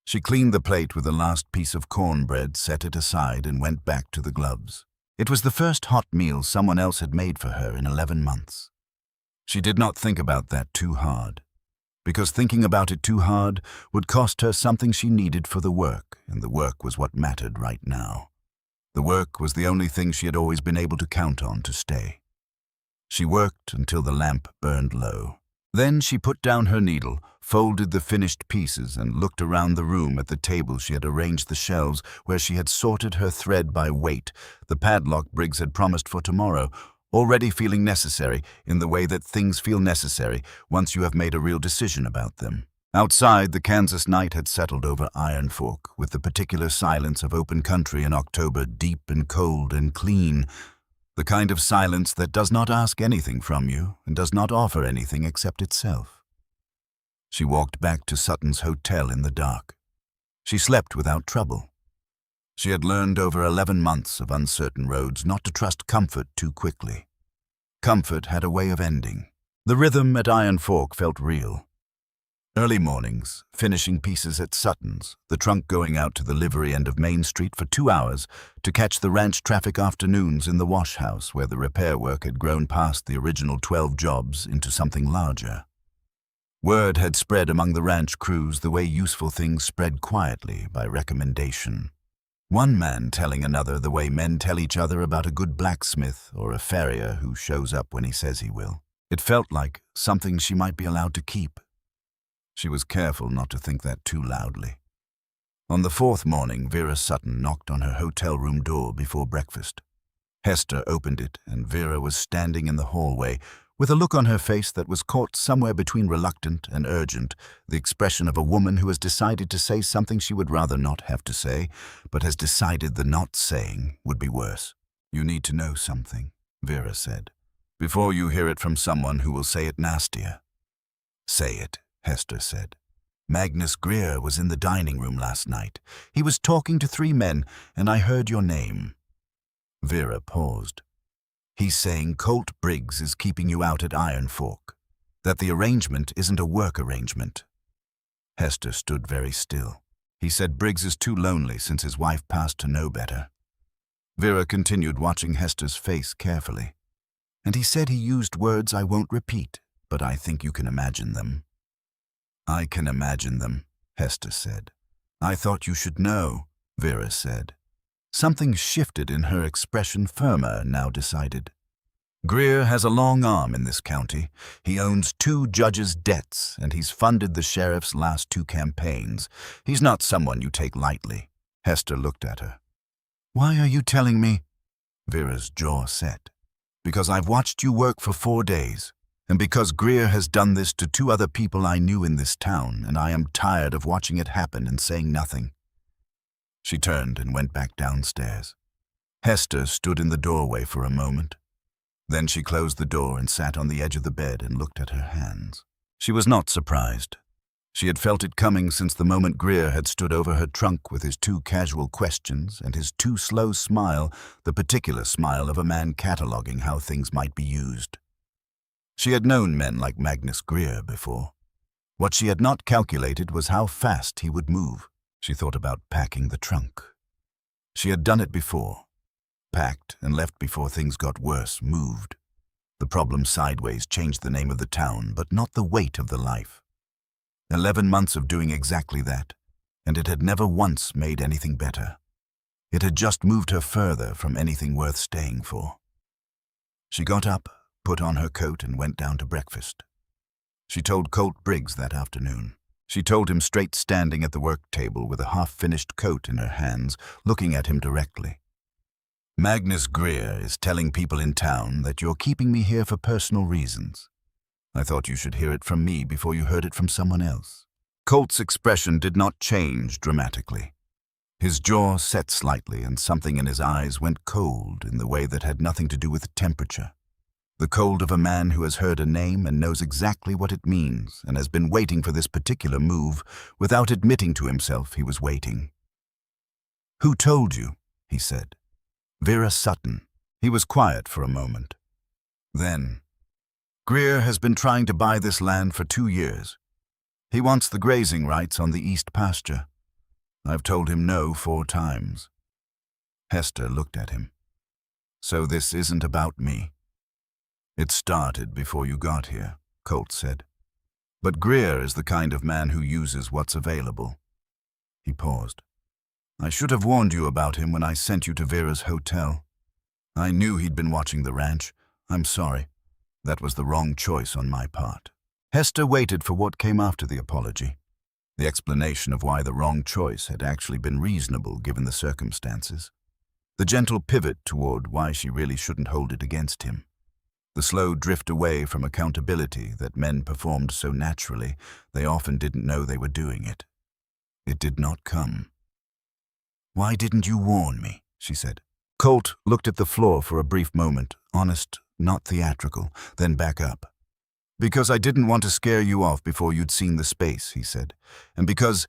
She cleaned the plate with the last piece of cornbread, set it aside, and went back to the gloves. It was the first hot meal someone else had made for her in 11 months. She did not think about that too hard, because thinking about it too hard would cost her something she needed for the work, and the work was what mattered right now. The work was the only thing she had always been able to count on to stay. She worked until the lamp burned low. Then she put down her needle, folded the finished pieces, and looked around the room at the table she had arranged the shelves where she had sorted her thread by weight, the padlock Briggs had promised for tomorrow, already feeling necessary in the way that things feel necessary once you have made a real decision about them. Outside, the Kansas night had settled over Iron Fork, with the particular silence of open country in October, deep and cold and clean, the kind of silence that does not ask anything from you and does not offer anything except itself. She walked back to Sutton's hotel in the dark. She slept without trouble. She had learned over 11 months of uncertain roads not to trust comfort too quickly. Comfort had a way of ending. The rhythm at Iron Fork felt real. Early mornings, finishing pieces at Sutton's, the trunk going out to the livery end of Main Street for 2 hours to catch the ranch traffic afternoons in the wash house where the repair work had grown past the original 12 jobs into something larger. Word had spread among the ranch crews the way useful things spread quietly by recommendation. One man telling another the way men tell each other about a good blacksmith or a farrier who shows up when he says he will. It felt like something she might be allowed to keep. She was careful not to think that too loudly. On the fourth morning, Vera Sutton knocked on her hotel room door before breakfast. Hester opened it, and Vera was standing in the hallway with a look on her face that was caught somewhere between reluctant and urgent, the expression of a woman who has decided to say something she would rather not have to say, but has decided the not saying would be worse. "You need to know something," Vera said, "before you hear it from someone who will say it nastier." "Say it," Hester said. "Magnus Greer was in the dining room last night. He was talking to 3 men, and I heard your name." Vera paused. "He's saying Colt Briggs is keeping you out at Iron Fork, that the arrangement isn't a work arrangement." Hester stood very still. "He said Briggs is too lonely since his wife passed to know better." Vera continued watching Hester's face carefully. "And he said he used words I won't repeat, but I think you can imagine them." "I can imagine them," Hester said. "I thought you should know," Vera said. Something shifted in her expression, firmer, now decided. "Greer has a long arm in this county. He owns 2 judges' debts, and he's funded the sheriff's last 2 campaigns. He's not someone you take lightly." Hester looked at her. "Why are you telling me?" Vera's jaw set. "Because I've watched you work for 4 days. And because Greer has done this to 2 other people I knew in this town, and I am tired of watching it happen and saying nothing." She turned and went back downstairs. Hester stood in the doorway for a moment. Then she closed the door and sat on the edge of the bed and looked at her hands. She was not surprised. She had felt it coming since the moment Greer had stood over her trunk with his 2 casual questions and his too slow smile, the particular smile of a man cataloguing how things might be used. She had known men like Magnus Greer before. What she had not calculated was how fast he would move. She thought about packing the trunk. She had done it before. Packed and left before things got worse, moved. The problem sideways changed the name of the town, but not the weight of the life. 11 months of doing exactly that, and it had never once made anything better. It had just moved her further from anything worth staying for. She got up, put on her coat, and went down to breakfast. She told Colt Briggs that afternoon. She told him straight standing at the work table with a half-finished coat in her hands, looking at him directly. "Magnus Greer is telling people in town that you're keeping me here for personal reasons. I thought you should hear it from me before you heard it from someone else." Colt's expression did not change dramatically. His jaw set slightly, and something in his eyes went cold in the way that had nothing to do with temperature. The cold of a man who has heard a name and knows exactly what it means and has been waiting for this particular move without admitting to himself he was waiting. "Who told you?" he said. "Vera Sutton." He was quiet for a moment. Then, "Greer has been trying to buy this land for 2 years. He wants the grazing rights on the east pasture. I've told him no 4 times." Hester looked at him. "So this isn't about me?" "It started before you got here," Colt said. "But Greer is the kind of man who uses what's available." He paused. "I should have warned you about him when I sent you to Vera's hotel. I knew he'd been watching the ranch. I'm sorry. That was the wrong choice on my part." Hester waited for what came after the apology. The explanation of why the wrong choice had actually been reasonable given the circumstances. The gentle pivot toward why she really shouldn't hold it against him. The slow drift away from accountability that men performed so naturally they often didn't know they were doing it. It did not come. "Why didn't you warn me?" she said. Colt looked at the floor for a brief moment, honest, not theatrical, then back up. "Because I didn't want to scare you off before you'd seen the space," he said. "And because—"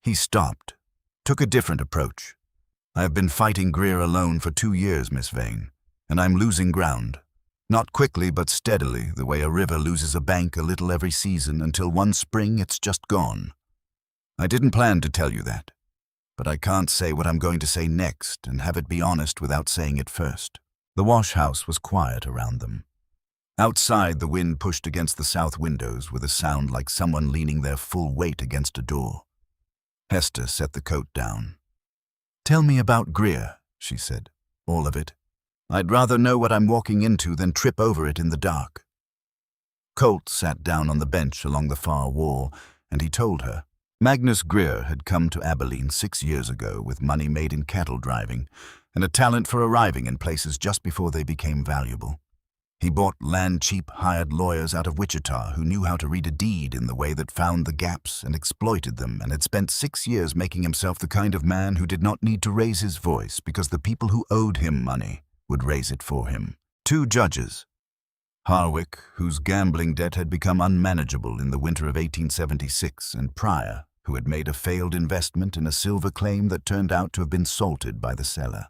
He stopped, took a different approach. "I have been fighting Greer alone for 2 years, Miss Vane, and I'm losing ground. Not quickly but steadily, the way a river loses a bank a little every season until one spring it's just gone. I didn't plan to tell you that, but I can't say what I'm going to say next and have it be honest without saying it first. The wash house was quiet around them. Outside, the wind pushed against the south windows with a sound like someone leaning their full weight against a door. Hester set the coat down. "Tell me about Greer," she said. "All of it. I'd rather know what I'm walking into than trip over it in the dark." Colt sat down on the bench along the far wall, and he told her. Magnus Greer had come to Abilene 6 years ago with money made in cattle driving and a talent for arriving in places just before they became valuable. He bought land-cheap hired lawyers out of Wichita who knew how to read a deed in the way that found the gaps and exploited them, and had spent 6 years making himself the kind of man who did not need to raise his voice because the people who owed him money would raise it for him. 2 judges. Harwick, whose gambling debt had become unmanageable in the winter of 1876, and Pryor, who had made a failed investment in a silver claim that turned out to have been salted by the seller.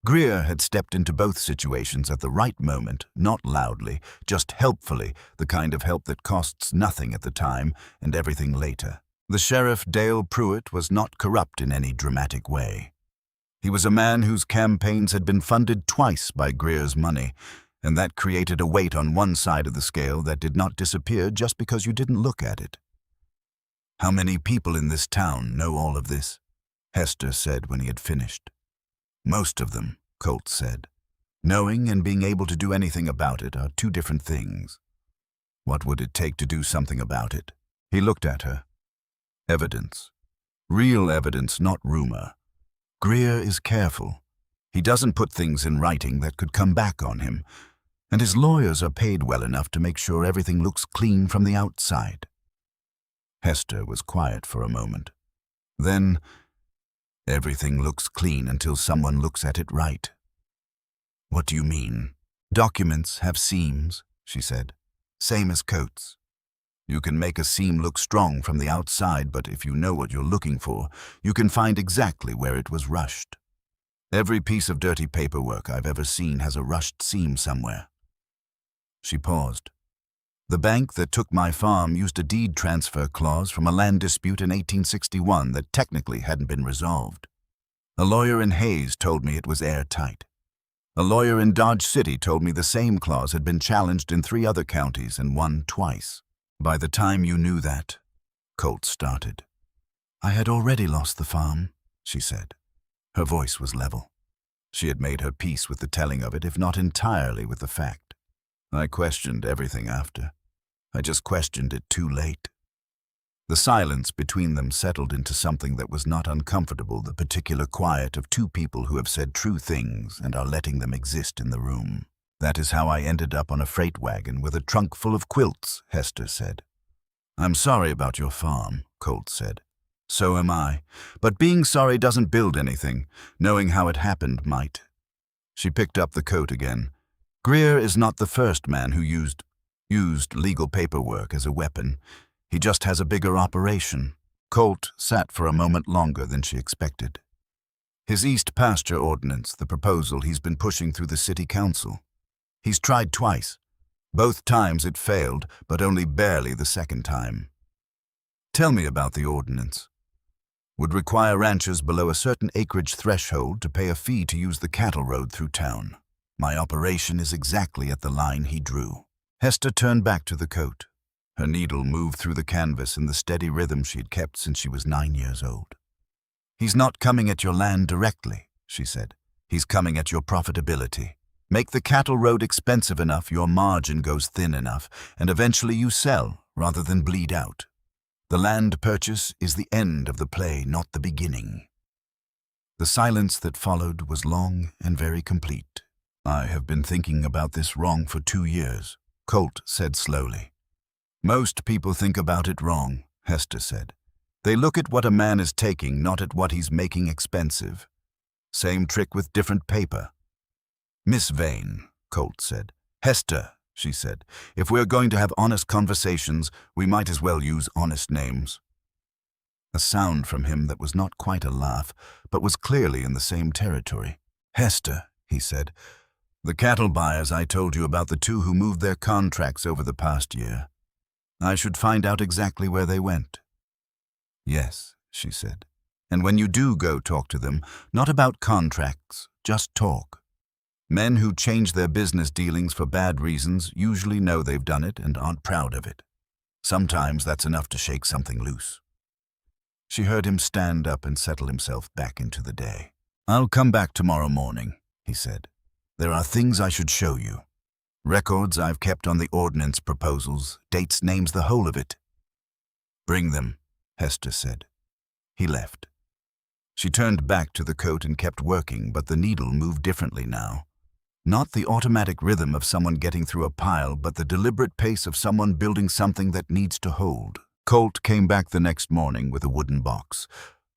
Greer had stepped into both situations at the right moment, not loudly, just helpfully, the kind of help that costs nothing at the time and everything later. The sheriff, Dale Pruitt, was not corrupt in any dramatic way. He was a man whose campaigns had been funded twice by Greer's money, and that created a weight on one side of the scale that did not disappear just because you didn't look at it. "How many people in this town know all of this?" Hester said when he had finished. "Most of them," Colt said. "Knowing and being able to do anything about it are 2 different things." "What would it take to do something about it?" He looked at her. "Evidence. Real evidence, not rumor. Greer is careful. He doesn't put things in writing that could come back on him, and his lawyers are paid well enough to make sure everything looks clean from the outside." Hester was quiet for a moment. Then, "Everything looks clean until someone looks at it right." "What do you mean?" "Documents have seams," she said. "Same as coats. You can make a seam look strong from the outside, but if you know what you're looking for, you can find exactly where it was rushed. Every piece of dirty paperwork I've ever seen has a rushed seam somewhere." She paused. "The bank that took my farm used a deed transfer clause from a land dispute in 1861 that technically hadn't been resolved. A lawyer in Hayes told me it was airtight. A lawyer in Dodge City told me the same clause had been challenged in 3 other counties and won twice." "By the time you knew that," Colt started. "I had already lost the farm," she said. Her voice was level. She had made her peace with the telling of it, if not entirely with the fact. "I questioned everything after. I just questioned it too late." The silence between them settled into something that was not uncomfortable, the particular quiet of 2 people who have said true things and are letting them exist in the room. "That is how I ended up on a freight wagon with a trunk full of quilts," Hester said. "I'm sorry about your farm," Colt said. "So am I. But being sorry doesn't build anything. Knowing how it happened might." She picked up the coat again. "Greer is not the first man who used legal paperwork as a weapon. He just has a bigger operation." Colt sat for a moment longer than she expected. "His East Pasture Ordinance, the proposal he's been pushing through the city council. He's tried twice. Both times it failed, but only barely the second time." "Tell me about the ordinance." "Would require ranchers below a certain acreage threshold to pay a fee to use the cattle road through town. My operation is exactly at the line he drew." Hester turned back to the coat. Her needle moved through the canvas in the steady rhythm she had kept since she was 9 years old. "He's not coming at your land directly," she said. "He's coming at your profitability. Make the cattle road expensive enough, your margin goes thin enough, and eventually you sell rather than bleed out. The land purchase is the end of the play, not the beginning." The silence that followed was long and very complete. "I have been thinking about this wrong for 2 years, Colt said slowly. "Most people think about it wrong," Hester said. "They look at what a man is taking, not at what he's making expensive. Same trick with different paper." "Miss Vane," Colt said. "Hester," she said. "If we're going to have honest conversations, we might as well use honest names." A sound from him that was not quite a laugh, but was clearly in the same territory. "Hester," he said, The cattle buyers I told you about, the two who moved their contracts over the past year. I should find out exactly where they went. Yes, she said. And when you do go talk to them, not about contracts, just talk. Men who change their business dealings for bad reasons usually know they've done it and aren't proud of it. Sometimes that's enough to shake something loose. She heard him stand up and settle himself back into the day. I'll come back tomorrow morning, he said. There are things I should show you. Records I've kept on the ordinance proposals, dates, names, the whole of it. Bring them, Hester said. He left. She turned back to the coat and kept working, but the needle moved differently now. Not the automatic rhythm of someone getting through a pile, but the deliberate pace of someone building something that needs to hold. Colt came back the next morning with a wooden box.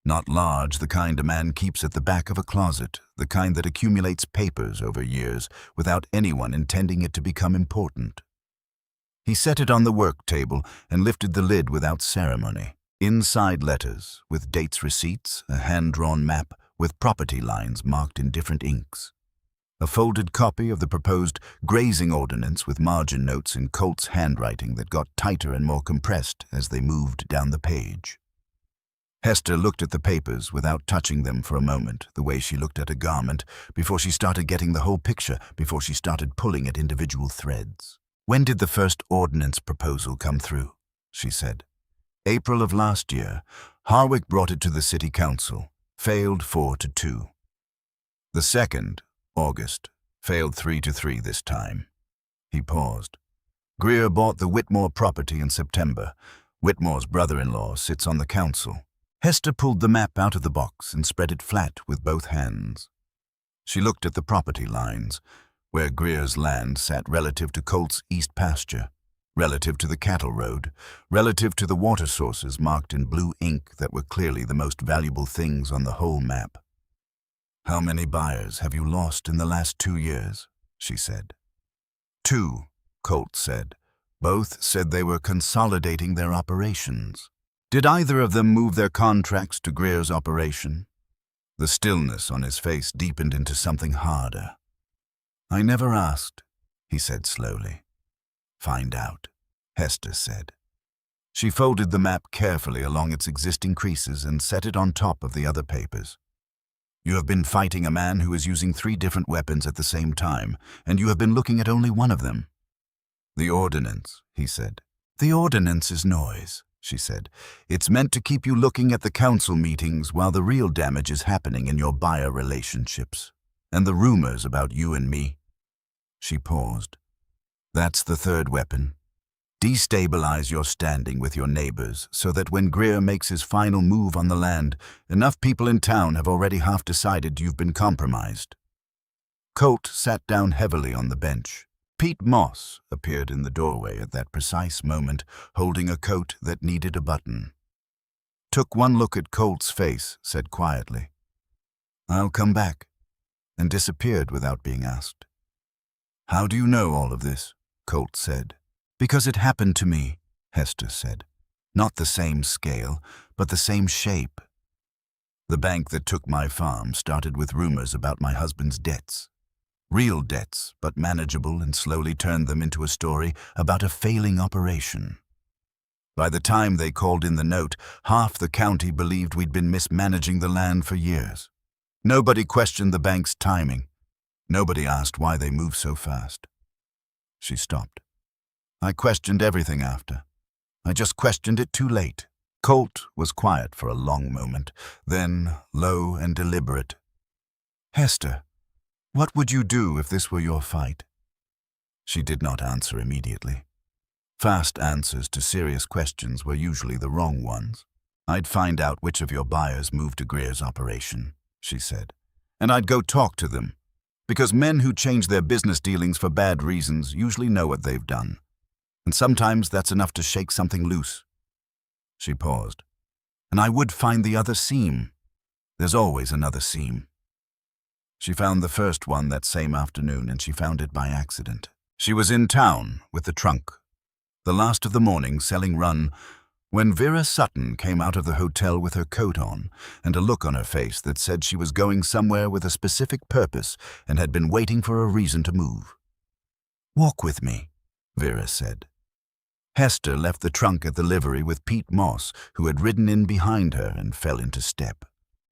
Not large, the kind a man keeps at the back of a closet, the kind that accumulates papers over years without anyone intending it to become important. He set it on the work table and lifted the lid without ceremony. Inside letters, with dates, receipts, a hand-drawn map with property lines marked in different inks. A folded copy of the proposed grazing ordinance with margin notes in Colt's handwriting that got tighter and more compressed as they moved down the page. Hester looked at the papers without touching them for a moment, the way she looked at a garment, before she started getting the whole picture, before she started pulling at individual threads. When did the first ordinance proposal come through? She said. April of last year. Harwick brought it to the city council. Failed 4-2. The second, August, failed 3-3 this time. He paused. Greer bought the Whitmore property in September. Whitmore's brother-in-law sits on the council. Hester pulled the map out of the box and spread it flat with both hands. She looked at the property lines, where Greer's land sat relative to Colt's east pasture, relative to the cattle road, relative to the water sources marked in blue ink that were clearly the most valuable things on the whole map. How many buyers have you lost in the last 2 years? She said. 2, Colt said. Both said they were consolidating their operations. Did either of them move their contracts to Greer's operation? The stillness on his face deepened into something harder. I never asked, he said slowly. Find out, Hester said. She folded the map carefully along its existing creases and set it on top of the other papers. You have been fighting a man who is using 3 different weapons at the same time, and you have been looking at only one of them. The ordinance, he said. The ordinance is noise, she said. It's meant to keep you looking at the council meetings while the real damage is happening in your buyer relationships, and the rumors about you and me. She paused. That's the third weapon. Destabilize your standing with your neighbors so that when Greer makes his final move on the land, enough people in town have already half decided you've been compromised. Colt sat down heavily on the bench. Pete Moss appeared in the doorway at that precise moment, holding a coat that needed a button. Took one look at Colt's face, said quietly, I'll come back, and disappeared without being asked. How do you know all of this? Colt said. Because it happened to me, Hester said. Not the same scale, but the same shape. The bank that took my farm started with rumors about my husband's debts. Real debts, but manageable, and slowly turned them into a story about a failing operation. By the time they called in the note, half the county believed we'd been mismanaging the land for years. Nobody questioned the bank's timing. Nobody asked why they moved so fast. She stopped. I questioned everything after. I just questioned it too late. Colt was quiet for a long moment, then low and deliberate. Hester, what would you do if this were your fight? She did not answer immediately. Fast answers to serious questions were usually the wrong ones. I'd find out which of your buyers moved to Greer's operation, she said, and I'd go talk to them, because men who change their business dealings for bad reasons usually know what they've done. And sometimes that's enough to shake something loose. She paused. And I would find the other seam. There's always another seam. She found the first one that same afternoon, and she found it by accident. She was in town with the trunk. The last of the morning, selling run When Vera Sutton came out of the hotel with her coat on and a look on her face that said she was going somewhere with a specific purpose and had been waiting for a reason to move. "Walk with me," Vera said. Hester left the trunk at the livery with Pete Moss, who had ridden in behind her and fell into step.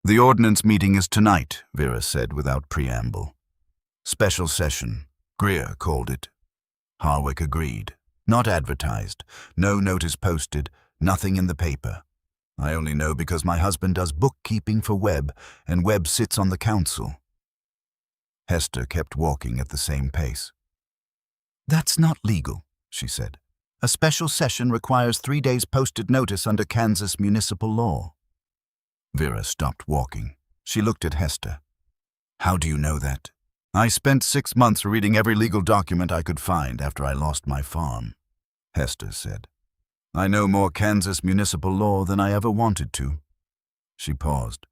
"The ordnance meeting is tonight," Vera said without preamble. "Special session. Greer called it." Harwick agreed. "Not advertised. No notice posted. Nothing in the paper. I only know because my husband does bookkeeping for Webb, and Webb sits on the council." Hester kept walking at the same pace. "That's not legal," she said. "A special session requires 3 days posted notice under Kansas municipal law." Vera stopped walking. She looked at Hester. "How do you know that?" "I spent 6 months reading every legal document I could find after I lost my farm," Hester said. "I know more Kansas municipal law than I ever wanted to." She paused.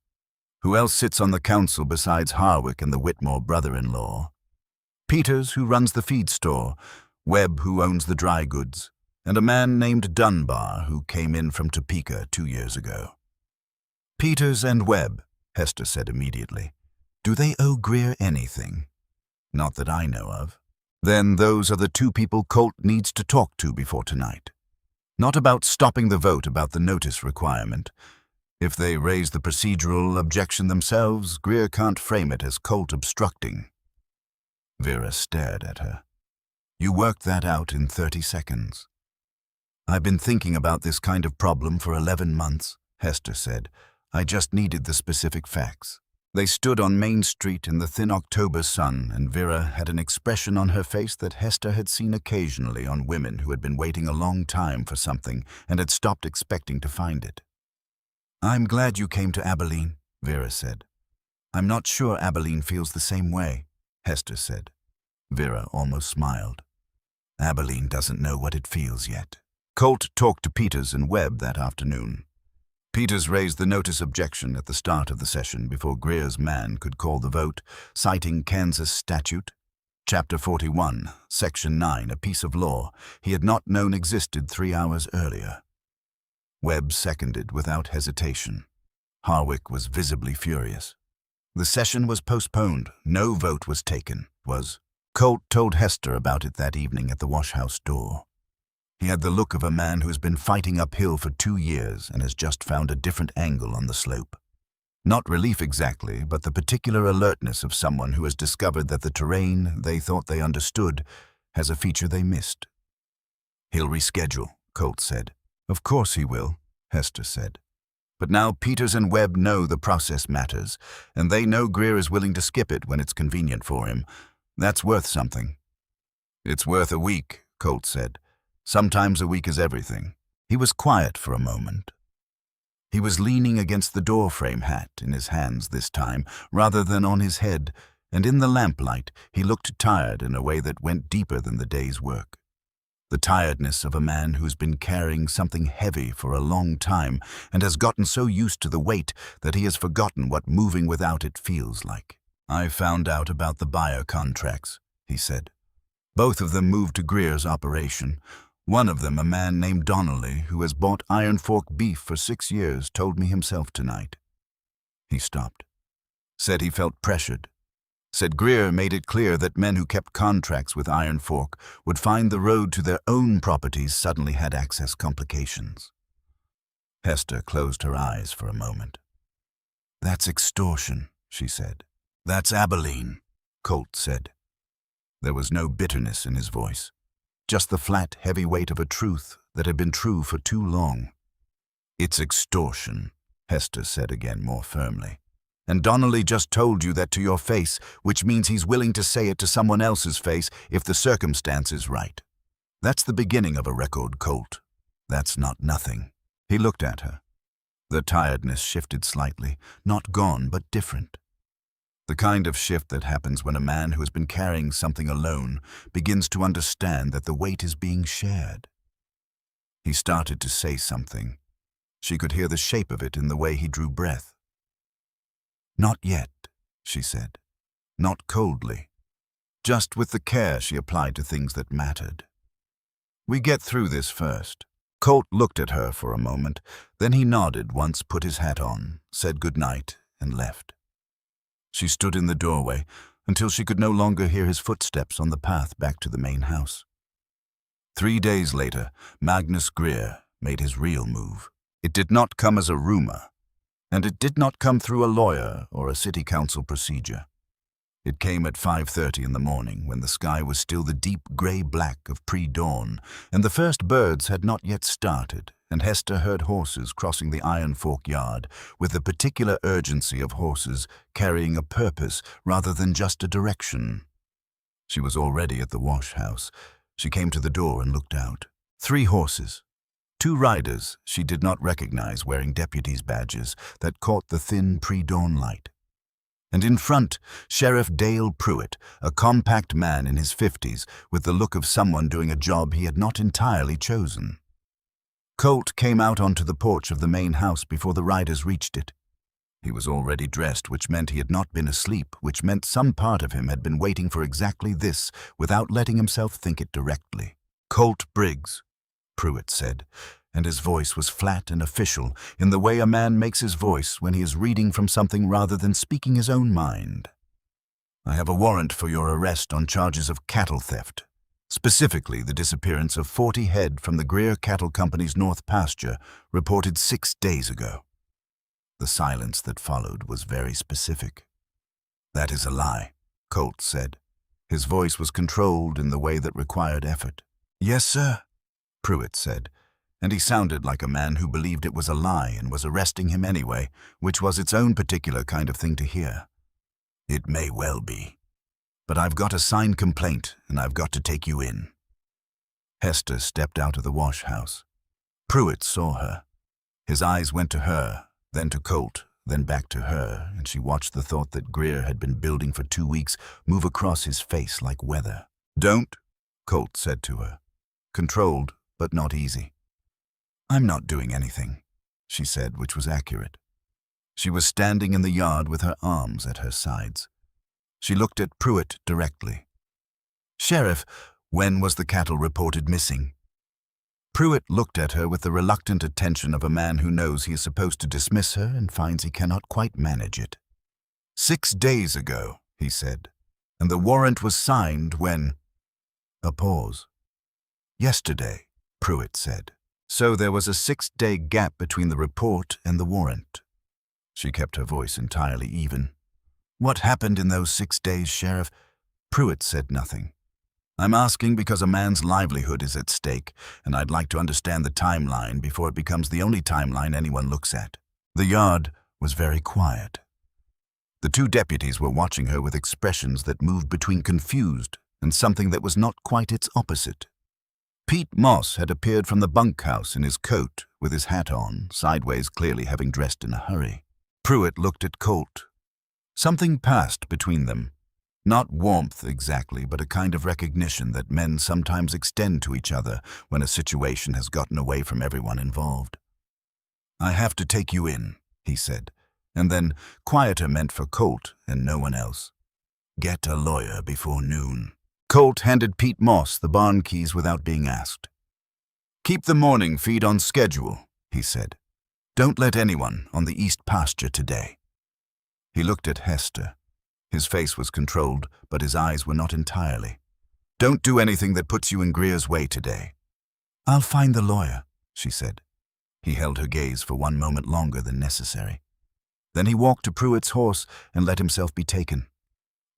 "Who else sits on the council besides Harwick and the Whitmore brother-in-law?" "Peters, who runs the feed store, Webb, who owns the dry goods, and a man named Dunbar, who came in from Topeka 2 years ago." "Peters and Webb," Hester said immediately. "Do they owe Greer anything?" "Not that I know of." "Then those are the 2 people Colt needs to talk to before tonight. Not about stopping the vote about the notice requirement. If they raise the procedural objection themselves, Greer can't frame it as Colt obstructing." Vera stared at her. "You worked that out in 30 seconds. "I've been thinking about this kind of problem for 11 months, Hester said. "I just needed the specific facts." They stood on Main Street in the thin October sun, and Vera had an expression on her face that Hester had seen occasionally on women who had been waiting a long time for something and had stopped expecting to find it. "I'm glad you came to Abilene," Vera said. "I'm not sure Abilene feels the same way," Hester said. Vera almost smiled. "Abilene doesn't know what it feels yet." Colt talked to Peters and Webb that afternoon. Peters raised the notice objection at the start of the session before Greer's man could call the vote, citing Kansas statute, Chapter 41, Section 9, a piece of law he had not known existed 3 hours earlier. Webb seconded without hesitation. Harwick was visibly furious. The session was postponed. No vote was taken. Colt told Hester about it that evening at the washhouse door. He had the look of a man who has been fighting uphill for 2 years and has just found a different angle on the slope. Not relief exactly, but the particular alertness of someone who has discovered that the terrain they thought they understood has a feature they missed. "He'll reschedule," Colt said. "Of course he will," Hester said. "But now Peters and Webb know the process matters, and they know Greer is willing to skip it when it's convenient for him. That's worth something." "It's worth a week," Colt said. "Sometimes a week is everything." He was quiet for a moment. He was leaning against the doorframe hat in his hands this time, rather than on his head, and in the lamplight he looked tired in a way that went deeper than the day's work. The tiredness of a man who's been carrying something heavy for a long time and has gotten so used to the weight that he has forgotten what moving without it feels like. "I found out about the buyer contracts," he said. "Both of them moved to Greer's operation. One of them, a man named Donnelly, who has bought Iron Fork beef for 6 years, told me himself tonight." He stopped. "Said he felt pressured. Said Greer made it clear that men who kept contracts with Iron Fork would find the road to their own properties suddenly had access complications." Hester closed her eyes for a moment. "That's extortion," she said. "That's Abilene," Colt said. There was no bitterness in his voice. Just the flat, heavy weight of a truth that had been true for too long. "It's extortion," Hester said again more firmly. "And Donnelly just told you that to your face, which means he's willing to say it to someone else's face if the circumstance is right. That's the beginning of a record, Colt. That's not nothing." He looked at her. The tiredness shifted slightly, not gone, but different. The kind of shift that happens when a man who has been carrying something alone begins to understand that the weight is being shared. He started to say something. She could hear the shape of it in the way he drew breath. "Not yet," she said. Not coldly. Just with the care she applied to things that mattered. "We get through this first." Colt looked at her for a moment, then he nodded once, put his hat on, said good night, and left. She stood in the doorway until she could no longer hear his footsteps on the path back to the main house. 3 days later, Magnus Greer made his real move. It did not come as a rumor, and it did not come through a lawyer or a city council procedure. It came at 5:30 in the morning, when the sky was still the deep gray-black of pre-dawn, and the first birds had not yet started, and Hester heard horses crossing the Iron Fork yard with the particular urgency of horses carrying a purpose rather than just a direction. She was already at the wash house. She came to the door and looked out. 3 horses. 2 riders she did not recognize wearing deputies' badges that caught the thin pre-dawn light. And in front, Sheriff Dale Pruitt, a compact man in his 50s with the look of someone doing a job he had not entirely chosen. Colt came out onto the porch of the main house before the riders reached it. He was already dressed, which meant he had not been asleep, which meant some part of him had been waiting for exactly this without letting himself think it directly. "Colt Briggs," Pruitt said, and his voice was flat and official in the way a man makes his voice when he is reading from something rather than speaking his own mind. "I have a warrant for your arrest on charges of cattle theft, specifically the disappearance of 40 head from the Greer Cattle Company's North Pasture, reported 6 days ago." The silence that followed was very specific. "That is a lie," Colt said. His voice was controlled in the way that required effort. "Yes, sir," Pruitt said, and he sounded like a man who believed it was a lie and was arresting him anyway, which was its own particular kind of thing to hear. "It may well be. But I've got a signed complaint, and I've got to take you in." Hester stepped out of the wash house. Pruitt saw her. His eyes went to her, then to Colt, then back to her, and she watched the thought that Greer had been building for 2 weeks move across his face like weather. "Don't," Colt said to her. Controlled, but not easy. "I'm not doing anything," she said, which was accurate. She was standing in the yard with her arms at her sides. She looked at Pruitt directly. "Sheriff, when was the cattle reported missing?" Pruitt looked at her with the reluctant attention of a man who knows he is supposed to dismiss her and finds he cannot quite manage it. 6 days ago," he said, "and the warrant was signed when—" A pause. "Yesterday," Pruitt said. So there was a 6-day gap between the report and the warrant. She kept her voice entirely even. "What happened in those 6 days, Sheriff?" Pruitt said nothing. "I'm asking because a man's livelihood is at stake, and I'd like to understand the timeline before it becomes the only timeline anyone looks at." The yard was very quiet. The 2 deputies were watching her with expressions that moved between confused and something that was not quite its opposite. Pete Moss had appeared from the bunkhouse in his coat, with his hat on, sideways, clearly having dressed in a hurry. Pruitt looked at Colt. Something passed between them. Not warmth exactly, but a kind of recognition that men sometimes extend to each other when a situation has gotten away from everyone involved. "I have to take you in," he said, and then, quieter meant for Colt and no one else. "Get a lawyer before noon." Colt handed Pete Moss the barn keys without being asked. "Keep the morning feed on schedule," he said. "Don't let anyone on the East Pasture today." He looked at Hester. His face was controlled, but his eyes were not entirely. "Don't do anything that puts you in Greer's way today." "I'll find the lawyer," she said. He held her gaze for 1 moment longer than necessary. Then he walked to Pruitt's horse and let himself be taken.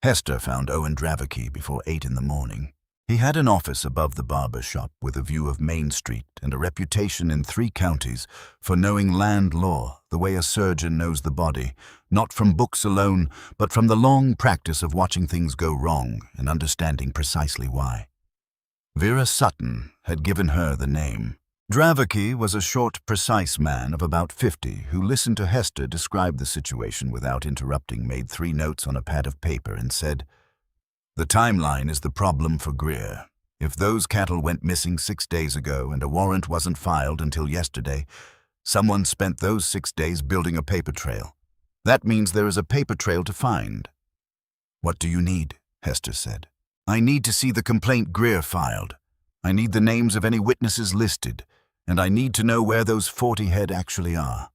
Hester found Owen Dravaki before 8 in the morning. He had an office above the barber shop with a view of Main Street and a reputation in 3 counties for knowing land law the way a surgeon knows the body, not from books alone, but from the long practice of watching things go wrong and understanding precisely why. Vera Sutton had given her the name. Dravaki was a short, precise man of about 50 who listened to Hester describe the situation without interrupting, made 3 notes on a pad of paper, and said, "The timeline is the problem for Greer. If those cattle went missing 6 days ago and a warrant wasn't filed until yesterday, someone spent those 6 days building a paper trail. That means there is a paper trail to find." "What do you need?" Hester said. "I need to see the complaint Greer filed. I need the names of any witnesses listed. And I need to know where those 40 head actually are."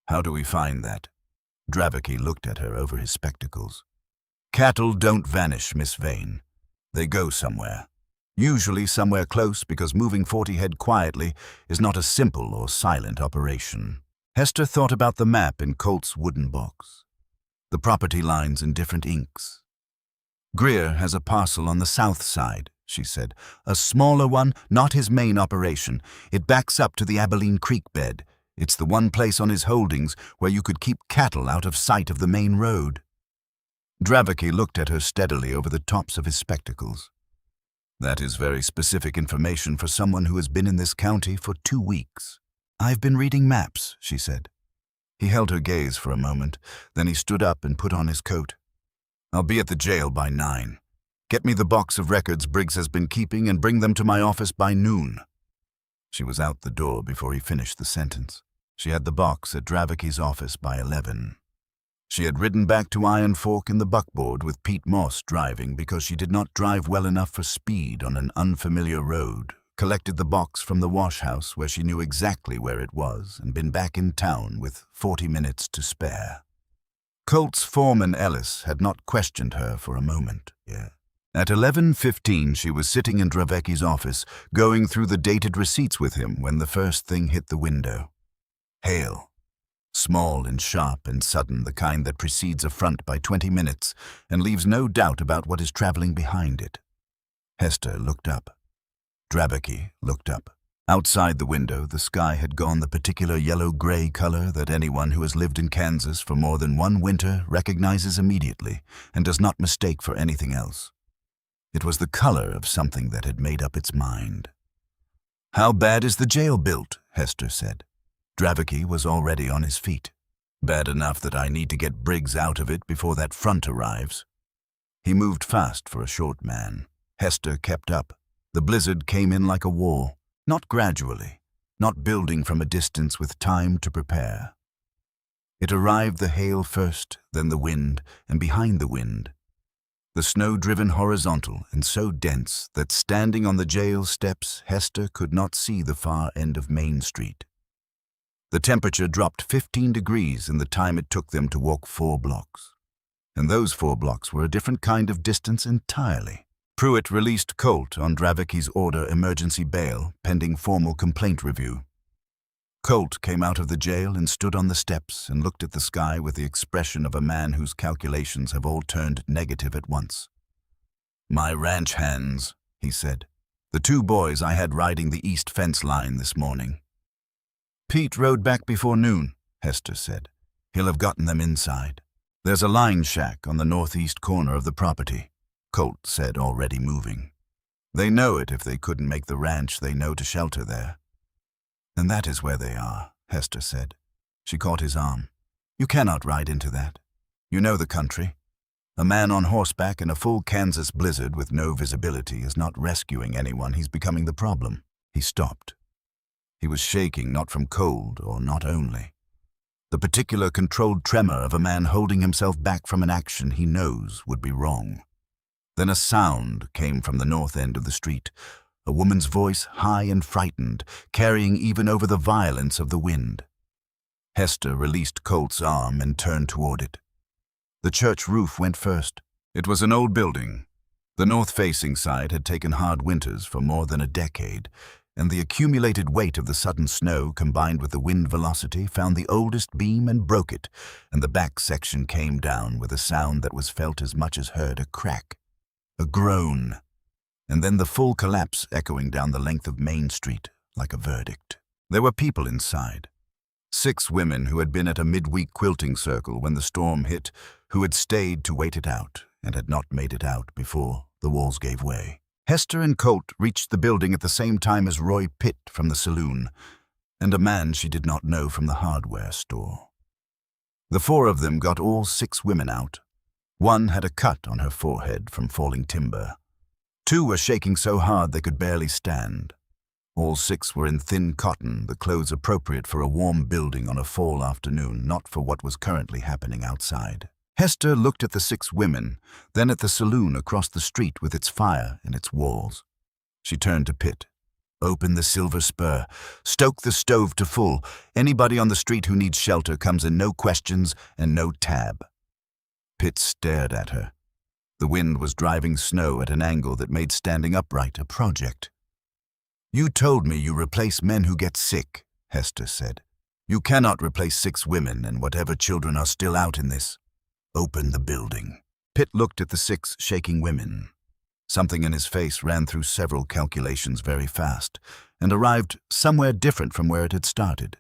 "How do we find that?" Dravaki looked at her over his spectacles. "Cattle don't vanish, Miss Vane. They go somewhere. Usually somewhere close, because moving 40 head quietly is not a simple or silent operation." Hester thought about the map in Quilts' wooden box, the property lines in different inks. "Greer has a parcel on the south side," she said. "A smaller one, not his main operation. It backs up to the Abilene Creek bed. It's the one place on his holdings where you could keep cattle out of sight of the main road." Dravaki looked at her steadily over the tops of his spectacles. "That is very specific information for someone who has been in this county for 2 weeks. "I've been reading maps," she said. He held her gaze for a moment, then he stood up and put on his coat. "I'll be at the jail by 9. Get me the box of records Briggs has been keeping and bring them to my office by noon." She was out the door before he finished the sentence. She had the box at Dravaki's office by 11. She had ridden back to Iron Fork in the buckboard with Pete Moss driving because she did not drive well enough for speed on an unfamiliar road, collected the box from the wash house where she knew exactly where it was, and been back in town with 40 minutes to spare. Quilts foreman Ellis had not questioned her for a moment. At 11:15 she was sitting in Dravaki's office, going through the dated receipts with him when the first thing hit the window. Hail. Small and sharp and sudden, the kind that precedes a front by 20 minutes and leaves no doubt about what is traveling behind it. Hester looked up. Dravaki looked up. Outside the window, the sky had gone the particular yellow-gray color that anyone who has lived in Kansas for more than one winter recognizes immediately and does not mistake for anything else. It was the color of something that had made up its mind. "How bad is the jail built?" Hester said. Dravaki was already on his feet. "Bad enough that I need to get Briggs out of it before that front arrives." He moved fast for a short man. Hester kept up. The blizzard came in like a wall, not gradually, not building from a distance with time to prepare. It arrived the hail first, then the wind, and behind the wind, the snow driven horizontal and so dense that standing on the jail steps, Hester could not see the far end of Main Street. The temperature dropped 15 degrees in the time it took them to walk 4 blocks. And those 4 blocks were a different kind of distance entirely. Pruitt released Colt on Dravaki's order emergency bail, pending formal complaint review. Colt came out of the jail and stood on the steps and looked at the sky with the expression of a man whose calculations have all turned negative at once. "My ranch hands," he said. "The 2 boys I had riding the east fence line this morning." "Pete rode back before noon," Hester said. "He'll have gotten them inside. There's a line shack on the northeast corner of the property," Colt said, already moving. "They know it if they couldn't make the ranch they know to shelter there." "And that is where they are," Hester said. She caught his arm. "You cannot ride into that. You know the country. A man on horseback in a full Kansas blizzard with no visibility is not rescuing anyone. He's becoming the problem." He stopped. He was shaking not from cold or not only. The particular controlled tremor of a man holding himself back from an action he knows would be wrong. Then a sound came from the north end of the street, a woman's voice high and frightened, carrying even over the violence of the wind. Hester released Colt's arm and turned toward it. The church roof went first. It was an old building. The north-facing side had taken hard winters for more than a decade, and the accumulated weight of the sudden snow combined with the wind velocity found the oldest beam and broke it, and the back section came down with a sound that was felt as much as heard, a crack, a groan, and then the full collapse echoing down the length of Main Street like a verdict. There were people inside. 6 women who had been at a midweek quilting circle when the storm hit, who had stayed to wait it out and had not made it out before the walls gave way. Hester and Colt reached the building at the same time as Roy Pitt from the saloon, and a man she did not know from the hardware store. The 4 of them got all 6 women out. One had a cut on her forehead from falling timber. 2 were shaking so hard they could barely stand. All 6 were in thin cotton, the clothes appropriate for a warm building on a fall afternoon, not for what was currently happening outside. Hester looked at the 6 women, then at the saloon across the street with its fire and its walls. She turned to Pitt. Open the silver spur. Stoke the stove to full. Anybody on the street who needs shelter comes in, no questions and no tab." Pitt stared at her. The wind was driving snow at an angle that made standing upright a project. "You told me you replace men who get sick," Hester said. "You cannot replace 6 women and whatever children are still out in this. Open the building." Pitt looked at the 6 shaking women. Something in his face ran through several calculations very fast and arrived somewhere different from where it had started.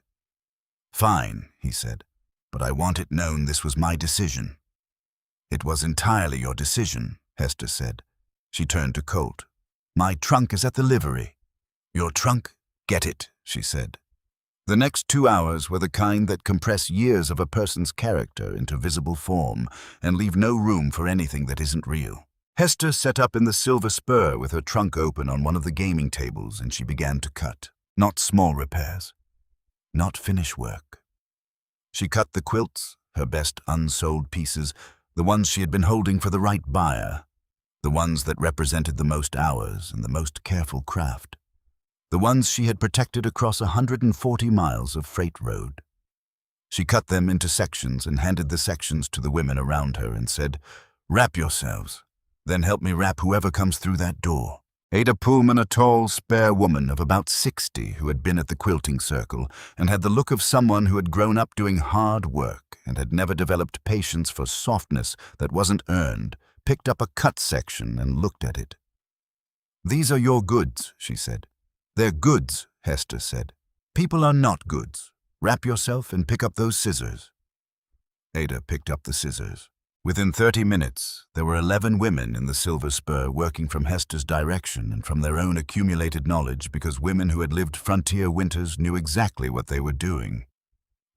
"Fine," he said, "but I want it known this was my decision." "It was entirely your decision," Hester said. She turned to Colt. "My trunk is at the livery." "Your trunk? Get it," she said. The next 2 hours were the kind that compress years of a person's character into visible form and leave no room for anything that isn't real. Hester sat up in the silver spur with her trunk open on one of the gaming tables, and she began to cut. Not small repairs. Not finish work. She cut the quilts, her best unsold pieces, the ones she had been holding for the right buyer, the ones that represented the most hours and the most careful craft, the ones she had protected across 140 miles of freight road. She cut them into sections and handed the sections to the women around her and said, "Wrap yourselves, then help me wrap whoever comes through that door." Ada Pullman, a tall, spare woman of about 60 who had been at the quilting circle and had the look of someone who had grown up doing hard work and had never developed patience for softness that wasn't earned, picked up a cut section and looked at it. "These are your goods," she said. "They're goods," Hester said. "People are not goods. Wrap yourself and pick up those scissors." Ada picked up the scissors. Within 30 minutes, there were 11 women in the silver spur working from Hester's direction and from their own accumulated knowledge, because women who had lived frontier winters knew exactly what they were doing.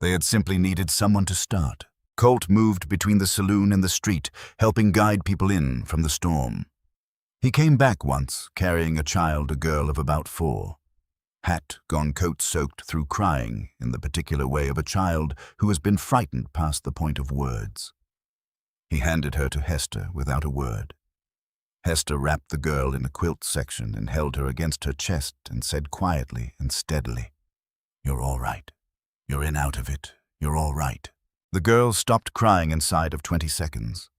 They had simply needed someone to start. Colt moved between the saloon and the street, helping guide people in from the storm. He came back once, carrying a child, a girl of about 4. Hat gone coat-soaked through crying, in the particular way of a child who has been frightened past the point of words. He handed her to Hester without a word. Hester wrapped the girl in a quilt section and held her against her chest and said quietly and steadily, "You're all right. You're in out of it. You're all right." The girl stopped crying inside of 20 seconds.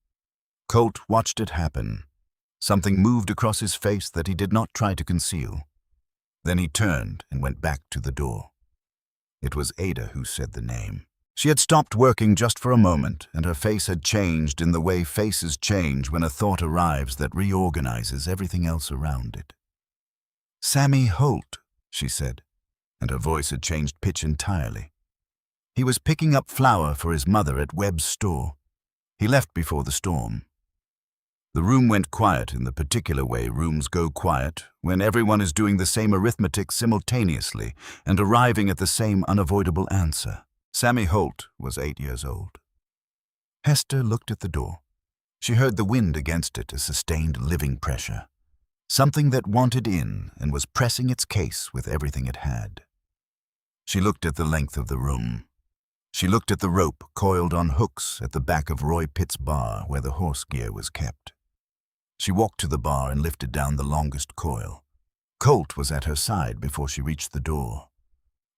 Colt watched it happen. Something moved across his face that he did not try to conceal. Then he turned and went back to the door. It was Ada who said the name. She had stopped working just for a moment, and her face had changed in the way faces change when a thought arrives that reorganizes everything else around it. "Sammy Holt," she said, and her voice had changed pitch entirely. "He was picking up flour for his mother at Webb's store. He left before the storm." The room went quiet in the particular way rooms go quiet when everyone is doing the same arithmetic simultaneously and arriving at the same unavoidable answer. Sammy Holt was 8 years old. Hester looked at the door. She heard the wind against it, a sustained living pressure. Something that wanted in and was pressing its case with everything it had. She looked at the length of the room. She looked at the rope coiled on hooks at the back of Roy Pitt's bar where the horse gear was kept. She walked to the bar and lifted down the longest coil. Colt was at her side before she reached the door.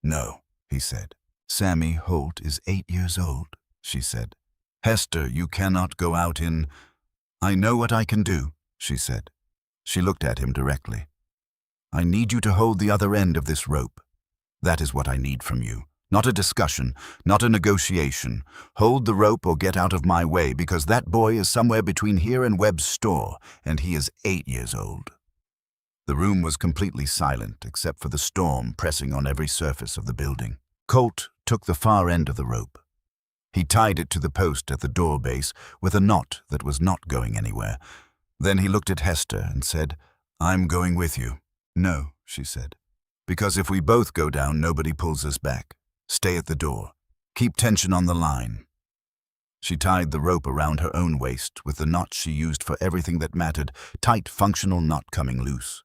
"No," he said. "Sammy Holt is 8 years old," she said. "Hester, you cannot go out in—" "I know what I can do," she said. She looked at him directly. "I need you to hold the other end of this rope. That is what I need from you. Not a discussion, not a negotiation. Hold the rope or get out of my way, because that boy is somewhere between here and Webb's store, and he is 8 years old." The room was completely silent except for the storm pressing on every surface of the building. Colt took the far end of the rope. He tied it to the post at the door base with a knot that was not going anywhere. Then he looked at Hester and said, "I'm going with you." "No," she said, "because if we both go down, nobody pulls us back. Stay at the door. Keep tension on the line." She tied the rope around her own waist with the knot she used for everything that mattered, tight, functional knot coming loose.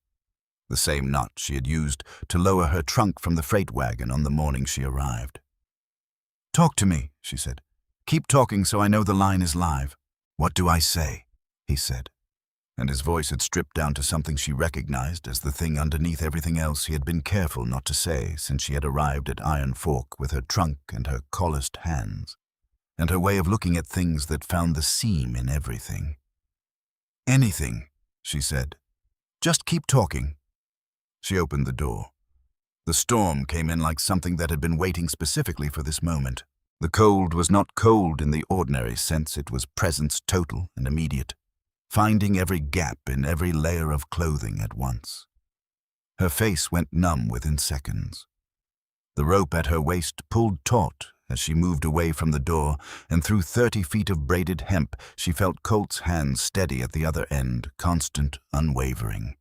The same knot she had used to lower her trunk from the freight wagon on the morning she arrived. "Talk to me," she said. "Keep talking so I know the line is live." "What do I say?" he said. and his voice had stripped down to something she recognized as the thing underneath everything else he had been careful not to say since she had arrived at Iron Fork with her trunk and her calloused hands, and her way of looking at things that found the seam in everything. "Anything," she said. "Just keep talking." She opened the door. The storm came in like something that had been waiting specifically for this moment. The cold was not cold in the ordinary sense, it was presence total and immediate, finding every gap in every layer of clothing at once. Her face went numb within seconds. The rope at her waist pulled taut as she moved away from the door, and through 30 feet of braided hemp she felt Colt's hands steady at the other end, constant, unwavering.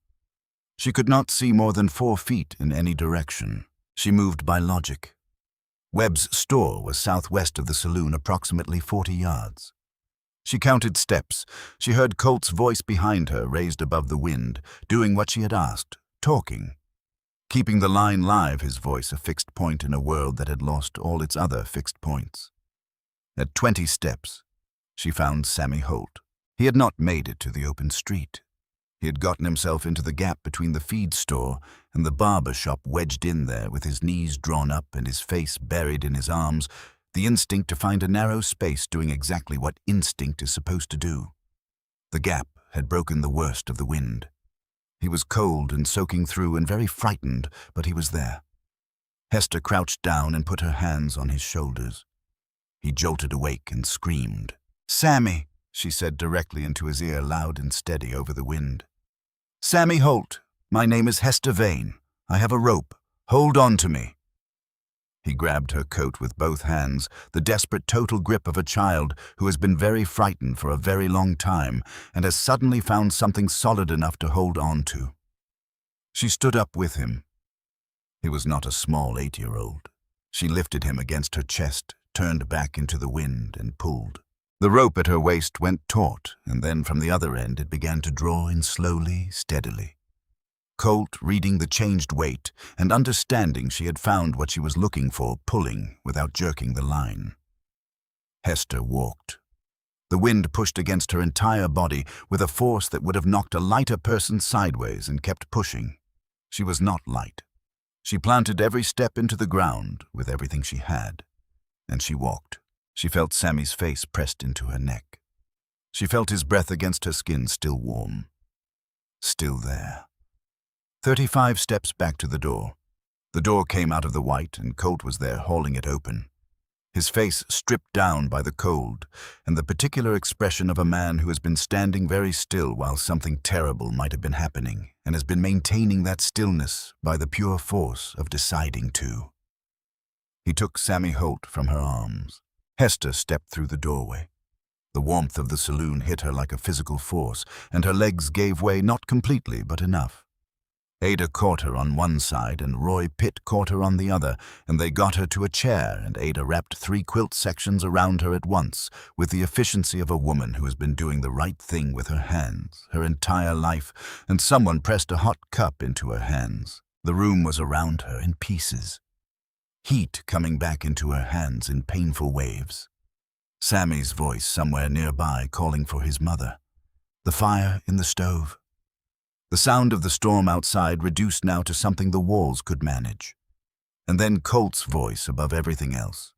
She could not see more than 4 feet in any direction. She moved by logic. Webb's store was southwest of the saloon, approximately 40 yards. She counted steps. She heard Colt's voice behind her, raised above the wind, doing what she had asked, talking. Keeping the line live, his voice a fixed point in a world that had lost all its other fixed points. At 20 steps, she found Sammy Holt. He had not made it to the open street. He had gotten himself into the gap between the feed store and the barber shop, wedged in there with his knees drawn up and his face buried in his arms, the instinct to find a narrow space, doing exactly what instinct is supposed to do. The gap had broken the worst of the wind. He was cold and soaking through and very frightened, but he was there. Hester crouched down and put her hands on his shoulders. He jolted awake and screamed. "Sammy," she said directly into his ear, loud and steady over the wind. "Sammy Holt, my name is Hester Vane. I have a rope. Hold on to me." He grabbed her coat with both hands, the desperate total grip of a child who has been very frightened for a very long time and has suddenly found something solid enough to hold on to. She stood up with him. He was not a small 8-year-old. She lifted him against her chest, turned back into the wind, and pulled. The rope at her waist went taut, and then from the other end it began to draw in slowly, steadily. Colt, reading the changed weight and understanding she had found what she was looking for, pulling without jerking the line. Hester walked. The wind pushed against her entire body with a force that would have knocked a lighter person sideways, and kept pushing. She was not light. She planted every step into the ground with everything she had, and she walked. She felt Sammy's face pressed into her neck. She felt his breath against her skin, still warm. Still there. 35 steps back to the door. The door came out of the white, and Colt was there, hauling it open. His face stripped down by the cold, and the particular expression of a man who has been standing very still while something terrible might have been happening, and has been maintaining that stillness by the pure force of deciding to. He took Sammy Holt from her arms. Hester stepped through the doorway. The warmth of the saloon hit her like a physical force, and her legs gave way, not completely, but enough. Ada caught her on one side, and Roy Pitt caught her on the other, and they got her to a chair, and Ada wrapped 3 quilt sections around her at once, with the efficiency of a woman who has been doing the right thing with her hands her entire life, and someone pressed a hot cup into her hands. The room was around her in pieces. Heat coming back into her hands in painful waves. Sammy's voice somewhere nearby calling for his mother. The fire in the stove. The sound of the storm outside reduced now to something the walls could manage. And then Colt's voice above everything else.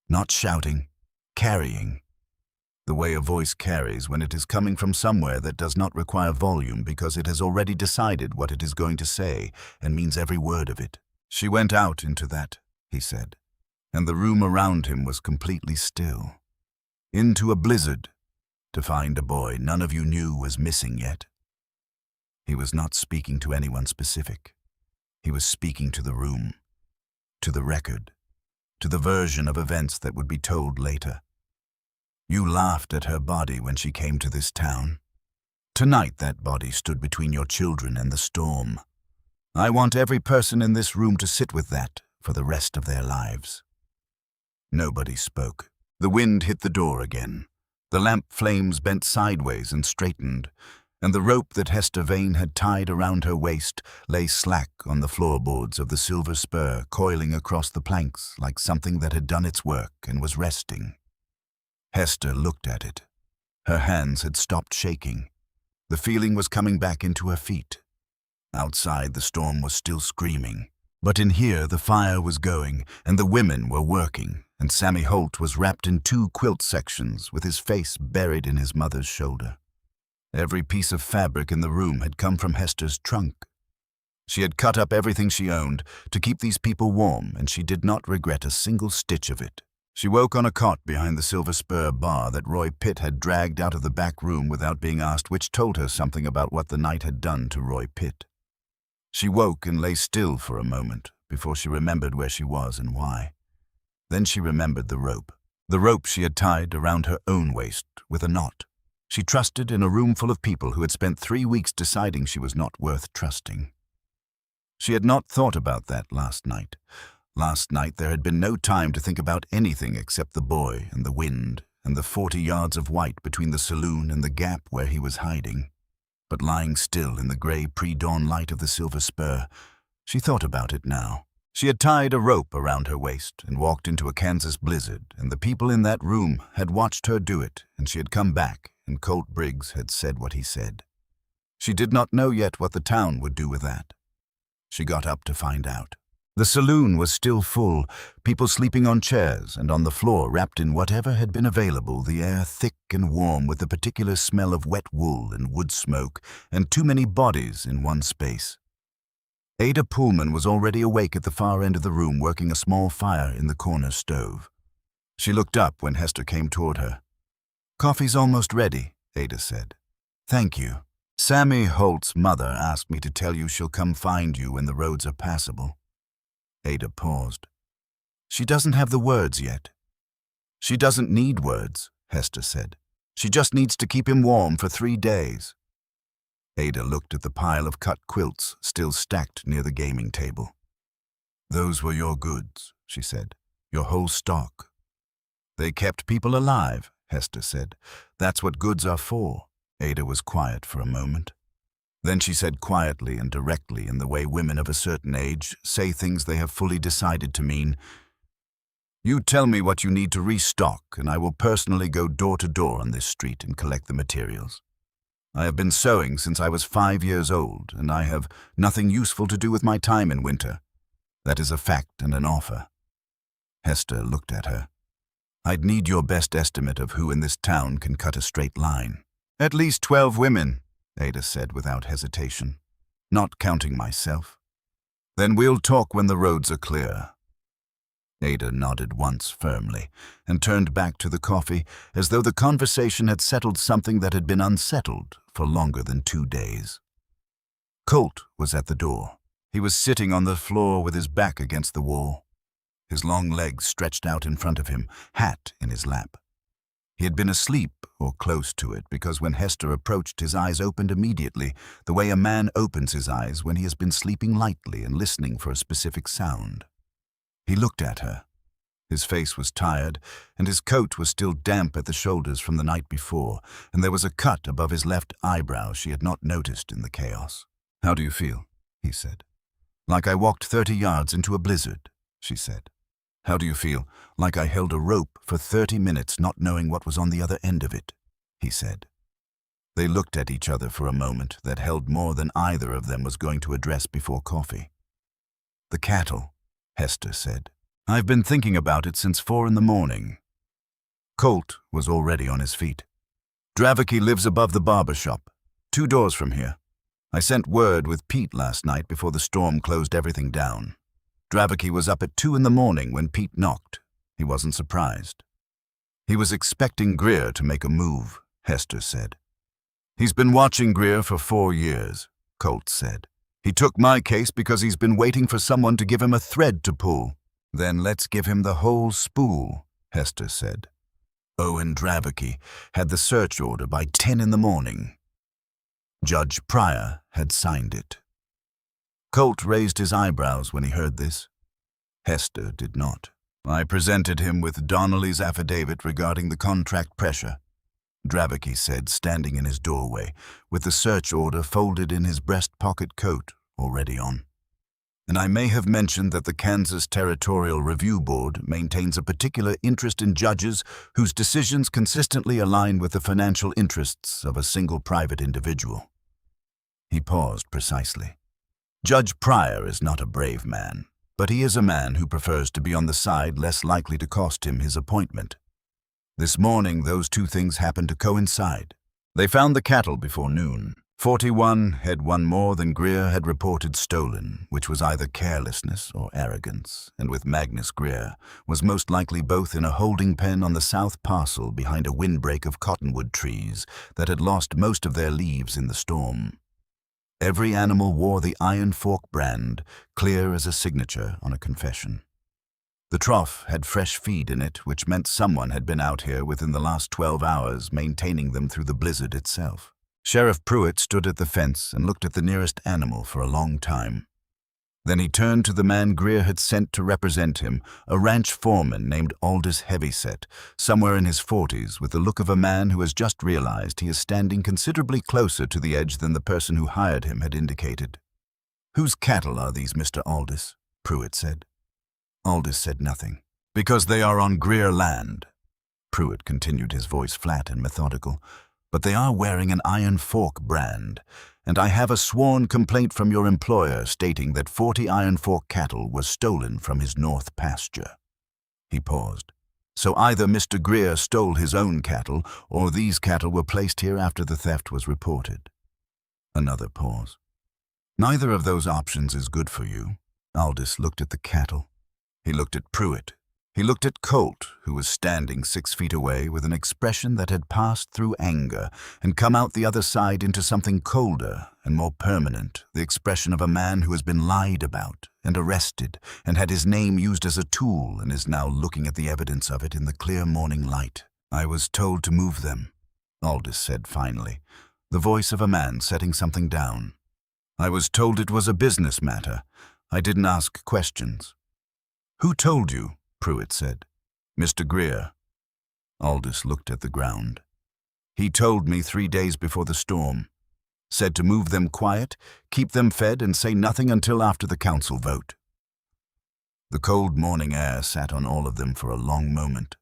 Not shouting, carrying. The way a voice carries when it is coming from somewhere that does not require volume because it has already decided what it is going to say and means every word of it. She went out into that, he said, and the room around him was completely still. Into a blizzard, to find a boy none of you knew was missing yet. He was not speaking to anyone specific. He was speaking to the room, to the record, to the version of events that would be told later. You laughed at her body when she came to this town. Tonight that body stood between your children and the storm. I want every person in this room to sit with that for the rest of their lives. Nobody spoke. The wind hit the door again. The lamp flames bent sideways and straightened, and the rope that Hester Vane had tied around her waist lay slack on the floorboards of the silver spur, coiling across the planks like something that had done its work and was resting. Hester looked at it. Her hands had stopped shaking. The feeling was coming back into her feet. Outside, the storm was still screaming. But in here, the fire was going, and the women were working, and Sammy Holt was wrapped in 2 quilt sections with his face buried in his mother's shoulder. Every piece of fabric in the room had come from Hester's trunk. She had cut up everything she owned to keep these people warm, and she did not regret a single stitch of it. She woke on a cot behind the Silver Spur bar that Roy Pitt had dragged out of the back room without being asked, which told her something about what the night had done to Roy Pitt. She woke and lay still for a moment before she remembered where she was and why. Then she remembered the rope she had tied around her own waist with a knot. She trusted in a room full of people who had spent 3 weeks deciding she was not worth trusting. She had not thought about that last night. Last night there had been no time to think about anything except the boy and the wind and the 40 yards of white between the saloon and the gap where he was hiding. But lying still in the grey pre-dawn light of the Silver Spur, she thought about it now. She had tied a rope around her waist and walked into a Kansas blizzard, and the people in that room had watched her do it, and she had come back, and Colt Briggs had said what he said. She did not know yet what the town would do with that. She got up to find out. The saloon was still full, people sleeping on chairs and on the floor wrapped in whatever had been available, the air thick and warm with the particular smell of wet wool and wood smoke, and too many bodies in one space. Ada Pullman was already awake at the far end of the room, working a small fire in the corner stove. She looked up when Hester came toward her. "Coffee's almost ready," Ada said. "Thank you. Sammy Holt's mother asked me to tell you she'll come find you when the roads are passable." Ada paused. "She doesn't have the words yet." "She doesn't need words," Hester said. "She just needs to keep him warm for 3 days." Ada looked at the pile of cut quilts still stacked near the gaming table. "Those were your goods," she said. "Your whole stock." "They kept people alive," Hester said. "That's what goods are for." Ada was quiet for a moment. Then she said quietly and directly, in the way women of a certain age say things they have fully decided to mean, "You tell me what you need to restock, and I will personally go door to door on this street and collect the materials. I have been sewing since I was 5 years old, and I have nothing useful to do with my time in winter. That is a fact and an offer." Hester looked at her. "I'd need your best estimate of who in this town can cut a straight line." "At least 12 women," Ada said without hesitation. "Not counting myself." "Then we'll talk when the roads are clear." Ada nodded once firmly and turned back to the coffee as though the conversation had settled something that had been unsettled for longer than 2 days. Colt was at the door. He was sitting on the floor with his back against the wall, his long legs stretched out in front of him, hat in his lap. He had been asleep or close to it because when Hester approached, his eyes opened immediately, the way a man opens his eyes when he has been sleeping lightly and listening for a specific sound. He looked at her. His face was tired, and his coat was still damp at the shoulders from the night before, and there was a cut above his left eyebrow she had not noticed in the chaos. "How do you feel?" he said. "Like I walked 30 yards into a blizzard," she said. "How do you feel?" "Like I held a rope for 30 minutes not knowing what was on the other end of it," he said. They looked at each other for a moment that held more than either of them was going to address before coffee. "The cattle," Hester said. "I've been thinking about it since 4 in the morning." Colt was already on his feet. "Dravaki lives above the barber shop, 2 doors from here. I sent word with Pete last night before the storm closed everything down. Dravaki was up at 2 in the morning when Pete knocked. He wasn't surprised. He was expecting Greer to make a move," Hester said. "He's been watching Greer for 4 years, Colt said. "He took my case because he's been waiting for someone to give him a thread to pull." "Then let's give him the whole spool," Hester said. Owen Dravaki had the search order by 10 in the morning. Judge Pryor had signed it. Colt raised his eyebrows when he heard this. Hester did not. "I presented him with Donnelly's affidavit regarding the contract pressure," Dravaki said, standing in his doorway, with the search order folded in his breast pocket coat already on. And I may have mentioned that the Kansas Territorial Review Board maintains a particular interest in judges whose decisions consistently align with the financial interests of a single private individual. He paused precisely. Judge Pryor is not a brave man, but he is a man who prefers to be on the side less likely to cost him his appointment. This morning, those two things happened to coincide. They found the cattle before noon. 41 had one more than Greer had reported stolen, which was either carelessness or arrogance, and with Magnus Greer, was most likely both in a holding pen on the south parcel behind a windbreak of cottonwood trees that had lost most of their leaves in the storm. Every animal wore the Iron Fork brand, clear as a signature on a confession. The trough had fresh feed in it, which meant someone had been out here within the last 12 hours, maintaining them through the blizzard itself. Sheriff Pruitt stood at the fence and looked at the nearest animal for a long time. Then he turned to the man Greer had sent to represent him, a ranch foreman named Aldous Heavyset, somewhere in his 40s, with the look of a man who has just realized he is standing considerably closer to the edge than the person who hired him had indicated. "Whose cattle are these, Mr. Aldous?" Pruitt said. Aldous said nothing. "Because they are on Greer land." Pruitt continued, his voice flat and methodical. "But they are wearing an Iron Fork brand, and I have a sworn complaint from your employer stating that 40 Iron Fork cattle were stolen from his north pasture." He paused. "So either Mr. Greer stole his own cattle, or these cattle were placed here after the theft was reported." Another pause. "Neither of those options is good for you." Aldous looked at the cattle. He looked at Pruitt. He looked at Colt, who was standing 6 feet away with an expression that had passed through anger and come out the other side into something colder and more permanent, the expression of a man who has been lied about and arrested and had his name used as a tool and is now looking at the evidence of it in the clear morning light. "I was told to move them," Aldous said finally, the voice of a man setting something down. "I was told it was a business matter. I didn't ask questions." "Who told you?" Pruitt said. "Mr. Greer." Aldous looked at the ground. "He told me 3 days before the storm. Said to move them quiet, keep them fed, and say nothing until after the council vote." The cold morning air sat on all of them for a long moment.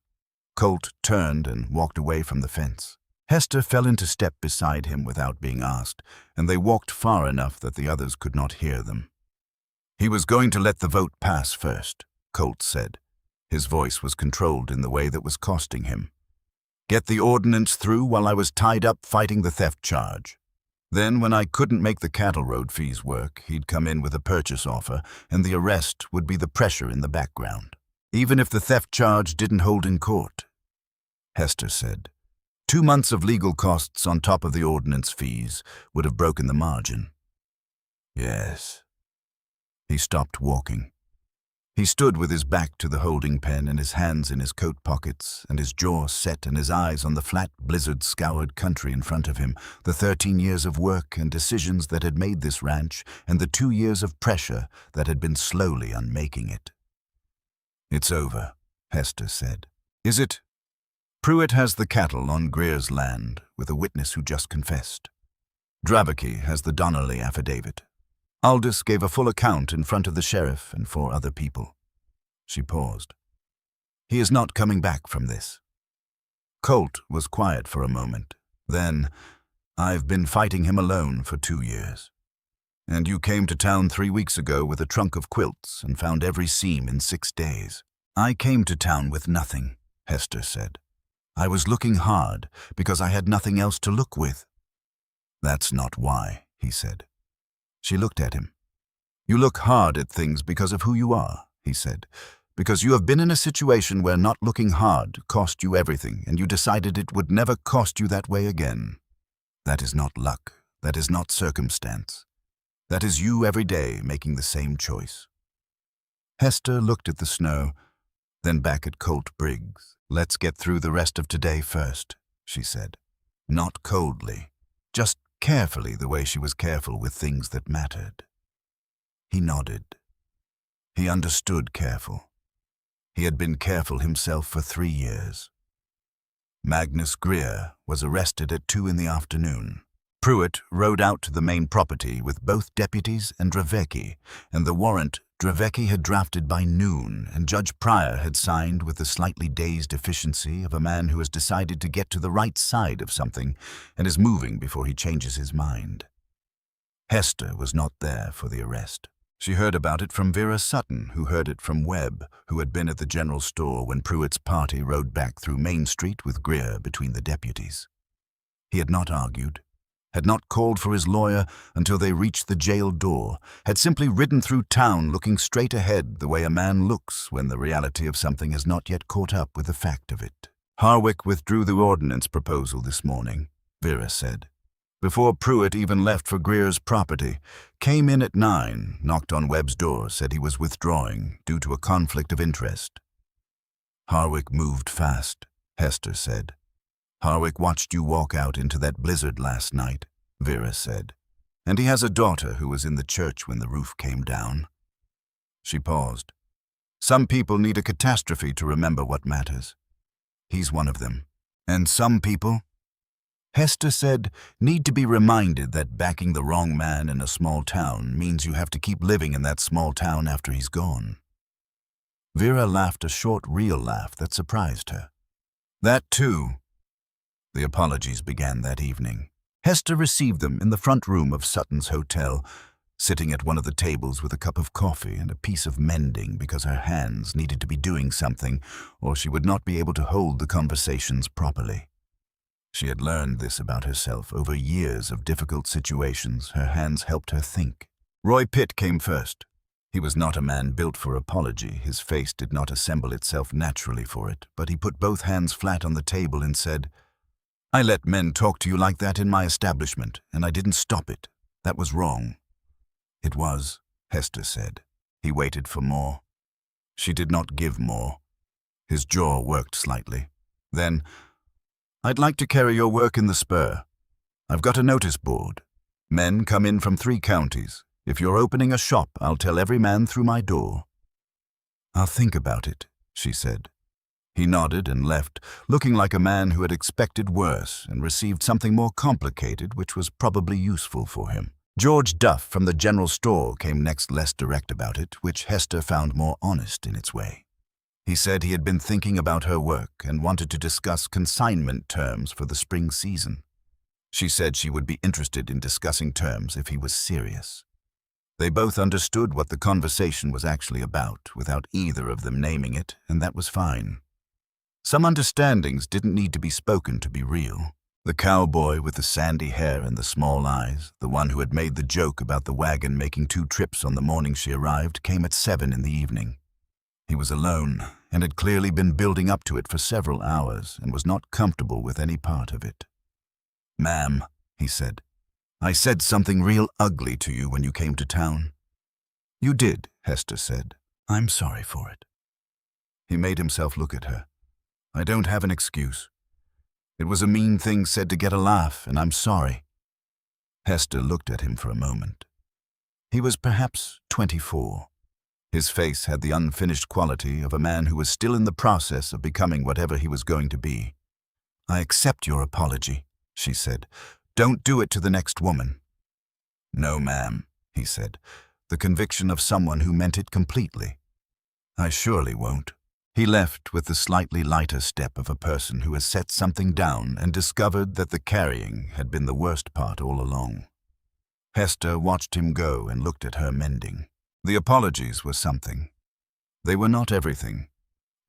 Colt turned and walked away from the fence. Hester fell into step beside him without being asked, and they walked far enough that the others could not hear them. "He was going to let the vote pass first," Colt said. His voice was controlled in the way that was costing him. "Get the ordinance through while I was tied up fighting the theft charge. Then, when I couldn't make the cattle road fees work, he'd come in with a purchase offer, and the arrest would be the pressure in the background. Even if the theft charge didn't hold in court." Hester said, 2 months of legal costs on top of the ordinance fees would have broken the margin." "Yes." He stopped walking. He stood with his back to the holding pen and his hands in his coat pockets and his jaw set and his eyes on the flat, blizzard-scoured country in front of him, the 13 years of work and decisions that had made this ranch and the 2 years of pressure that had been slowly unmaking it. "It's over," Hester said. "Is it?" "Pruitt has the cattle on Greer's land, with a witness who just confessed. Dravaki has the Donnelly affidavit. Aldous gave a full account in front of the sheriff and 4 other people." She paused. "He is not coming back from this." Colt was quiet for a moment. Then, "I've been fighting him alone for 2 years. And you came to town 3 weeks ago with a trunk of quilts and found every seam in 6 days." "I came to town with nothing," Hester said. "I was looking hard because I had nothing else to look with." "That's not why," he said. She looked at him. "You look hard at things because of who you are," he said, "because you have been in a situation where not looking hard cost you everything, and you decided it would never cost you that way again. That is not luck. That is not circumstance. That is you every day making the same choice." Hester looked at the snow, then back at Colt Briggs. "Let's get through the rest of today first," she said. Not coldly, just carefully, the way she was careful with things that mattered. He nodded. He understood careful. He had been careful himself for 3 years. Magnus Greer was arrested at 2 in the afternoon. Pruitt rode out to the main property with both deputies and Dravecki, and the warrant Dravecki had drafted by noon, and Judge Pryor had signed with the slightly dazed efficiency of a man who has decided to get to the right side of something and is moving before he changes his mind. Hester was not there for the arrest. She heard about it from Vera Sutton, who heard it from Webb, who had been at the general store when Pruitt's party rode back through Main Street with Greer between the deputies. He had not argued, had not called for his lawyer until they reached the jail door, had simply ridden through town looking straight ahead the way a man looks when the reality of something has not yet caught up with the fact of it. Harwick withdrew the ordinance proposal this morning, Vera said. Before Pruitt even left for Greer's property, came in at 9, knocked on Webb's door, said he was withdrawing due to a conflict of interest. Harwick moved fast, Hester said. Harwick watched you walk out into that blizzard last night, Vera said. And he has a daughter who was in the church when the roof came down. She paused. Some people need a catastrophe to remember what matters. He's one of them. And some people, Hester said, need to be reminded that backing the wrong man in a small town means you have to keep living in that small town after he's gone. Vera laughed a short, real laugh that surprised her. That too. The apologies began that evening. Hester received them in the front room of Sutton's hotel, sitting at one of the tables with a cup of coffee and a piece of mending because her hands needed to be doing something or she would not be able to hold the conversations properly. She had learned this about herself over years of difficult situations. Her hands helped her think. Roy Pitt came first. He was not a man built for apology. His face did not assemble itself naturally for it, but he put both hands flat on the table and said, I let men talk to you like that in my establishment, and I didn't stop it. That was wrong. It was, Hester said. He waited for more. She did not give more. His jaw worked slightly. Then, I'd like to carry your work in the Spur. I've got a notice board. Men come in from 3 counties. If you're opening a shop, I'll tell every man through my door. I'll think about it, she said. He nodded and left, looking like a man who had expected worse and received something more complicated, which was probably useful for him. George Duff from the general store came next, less direct about it, which Hester found more honest in its way. He said he had been thinking about her work and wanted to discuss consignment terms for the spring season. She said she would be interested in discussing terms if he was serious. They both understood what the conversation was actually about without either of them naming it, and that was fine. Some understandings didn't need to be spoken to be real. The cowboy with the sandy hair and the small eyes, the one who had made the joke about the wagon making 2 trips on the morning she arrived, came at 7 in the evening. He was alone and had clearly been building up to it for several hours and was not comfortable with any part of it. Ma'am, he said, I said something real ugly to you when you came to town. You did, Hester said. I'm sorry for it. He made himself look at her. I don't have an excuse. It was a mean thing said to get a laugh, and I'm sorry. Hester looked at him for a moment. He was perhaps 24. His face had the unfinished quality of a man who was still in the process of becoming whatever he was going to be. I accept your apology, she said. Don't do it to the next woman. No, ma'am, he said, the conviction of someone who meant it completely. I surely won't. He left with the slightly lighter step of a person who has set something down and discovered that the carrying had been the worst part all along. Hester watched him go and looked at her mending. The apologies were something. They were not everything.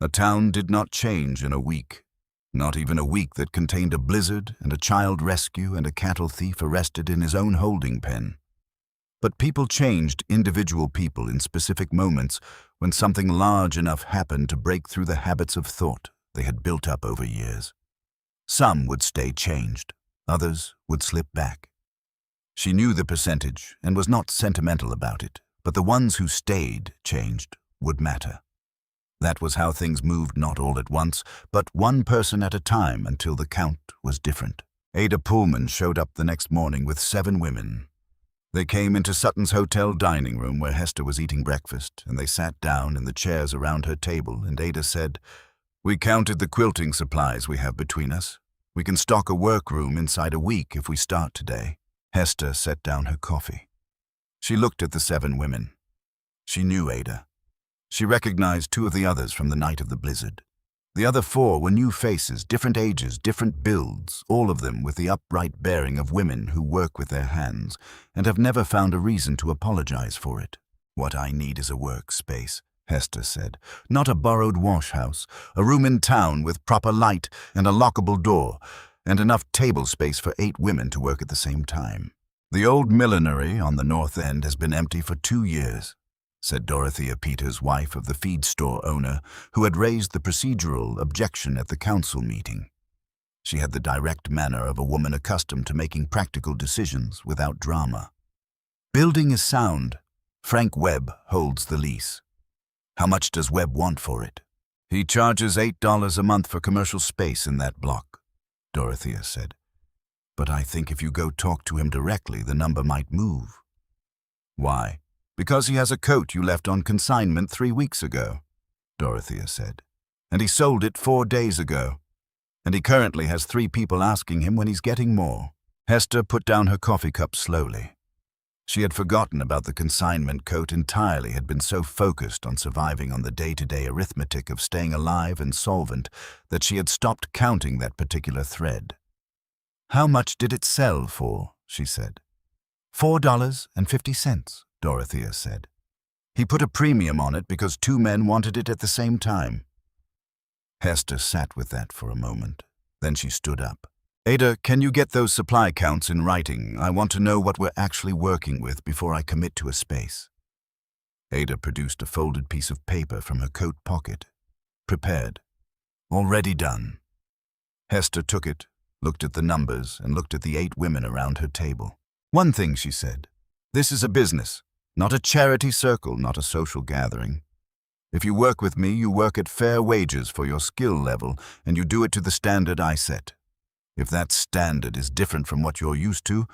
A town did not change in a week. Not even a week that contained a blizzard and a child rescue and a cattle thief arrested in his own holding pen. But people changed, individual people, in specific moments when something large enough happened to break through the habits of thought they had built up over years. Some would stay changed, others would slip back. She knew the percentage and was not sentimental about it, but the ones who stayed changed would matter. That was how things moved, not all at once, but one person at a time until the count was different. Ada Pullman showed up the next morning with 7 women. They came into Sutton's hotel dining room where Hester was eating breakfast, and they sat down in the chairs around her table, and Ada said, We counted the quilting supplies we have between us. We can stock a workroom inside a week if we start today. Hester set down her coffee. She looked at the 7 women. She knew Ada. She recognized 2 of the others from the night of the blizzard. The other 4 were new faces, different ages, different builds, all of them with the upright bearing of women who work with their hands and have never found a reason to apologize for it. "What I need is a workspace," Hester said. "Not a borrowed wash house, a room in town with proper light and a lockable door, and enough table space for 8 women to work at the same time. The old millinery on the north end has been empty for 2 years," said Dorothea Peters, wife of the feed store owner, who had raised the procedural objection at the council meeting. She had the direct manner of a woman accustomed to making practical decisions without drama. "Building is sound. Frank Webb holds the lease." "How much does Webb want for it?" "He charges $8 a month for commercial space in that block," Dorothea said. "But I think if you go talk to him directly, the number might move." "Why?" "Because he has a coat you left on consignment 3 weeks ago," Dorothea said. "And he sold it 4 days ago. And he currently has 3 people asking him when he's getting more." Hester put down her coffee cup slowly. She had forgotten about the consignment coat entirely, had been so focused on surviving on the day-to-day arithmetic of staying alive and solvent that she had stopped counting that particular thread. "How much did it sell for?" she said. $4.50, Dorothea said. "He put a premium on it because 2 men wanted it at the same time." Hester sat with that for a moment. Then she stood up. "Ada, can you get those supply counts in writing? I want to know what we're actually working with before I commit to a space." Ada produced a folded piece of paper from her coat pocket. "Prepared. Already done." Hester took it, looked at the numbers, and looked at the 8 women around her table. "One thing," she said. "This is a business, not a charity circle, not a social gathering. If you work with me, you work at fair wages for your skill level, and you do it to the standard I set. If that standard is different from what you're used to,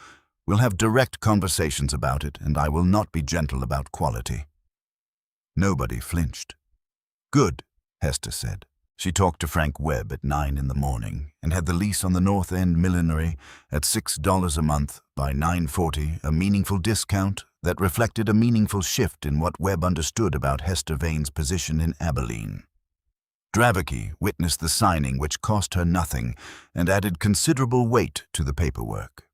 we'll have direct conversations about it, and I will not be gentle about quality." Nobody flinched. "Good," Hester said. She talked to Frank Webb at 9 in the morning and had the lease on the North End millinery at $6 a month by 9:40, a meaningful discount that reflected a meaningful shift in what Webb understood about Hester Vane's position in Abilene. Dravicki witnessed the signing, which cost her nothing and added considerable weight to the paperwork.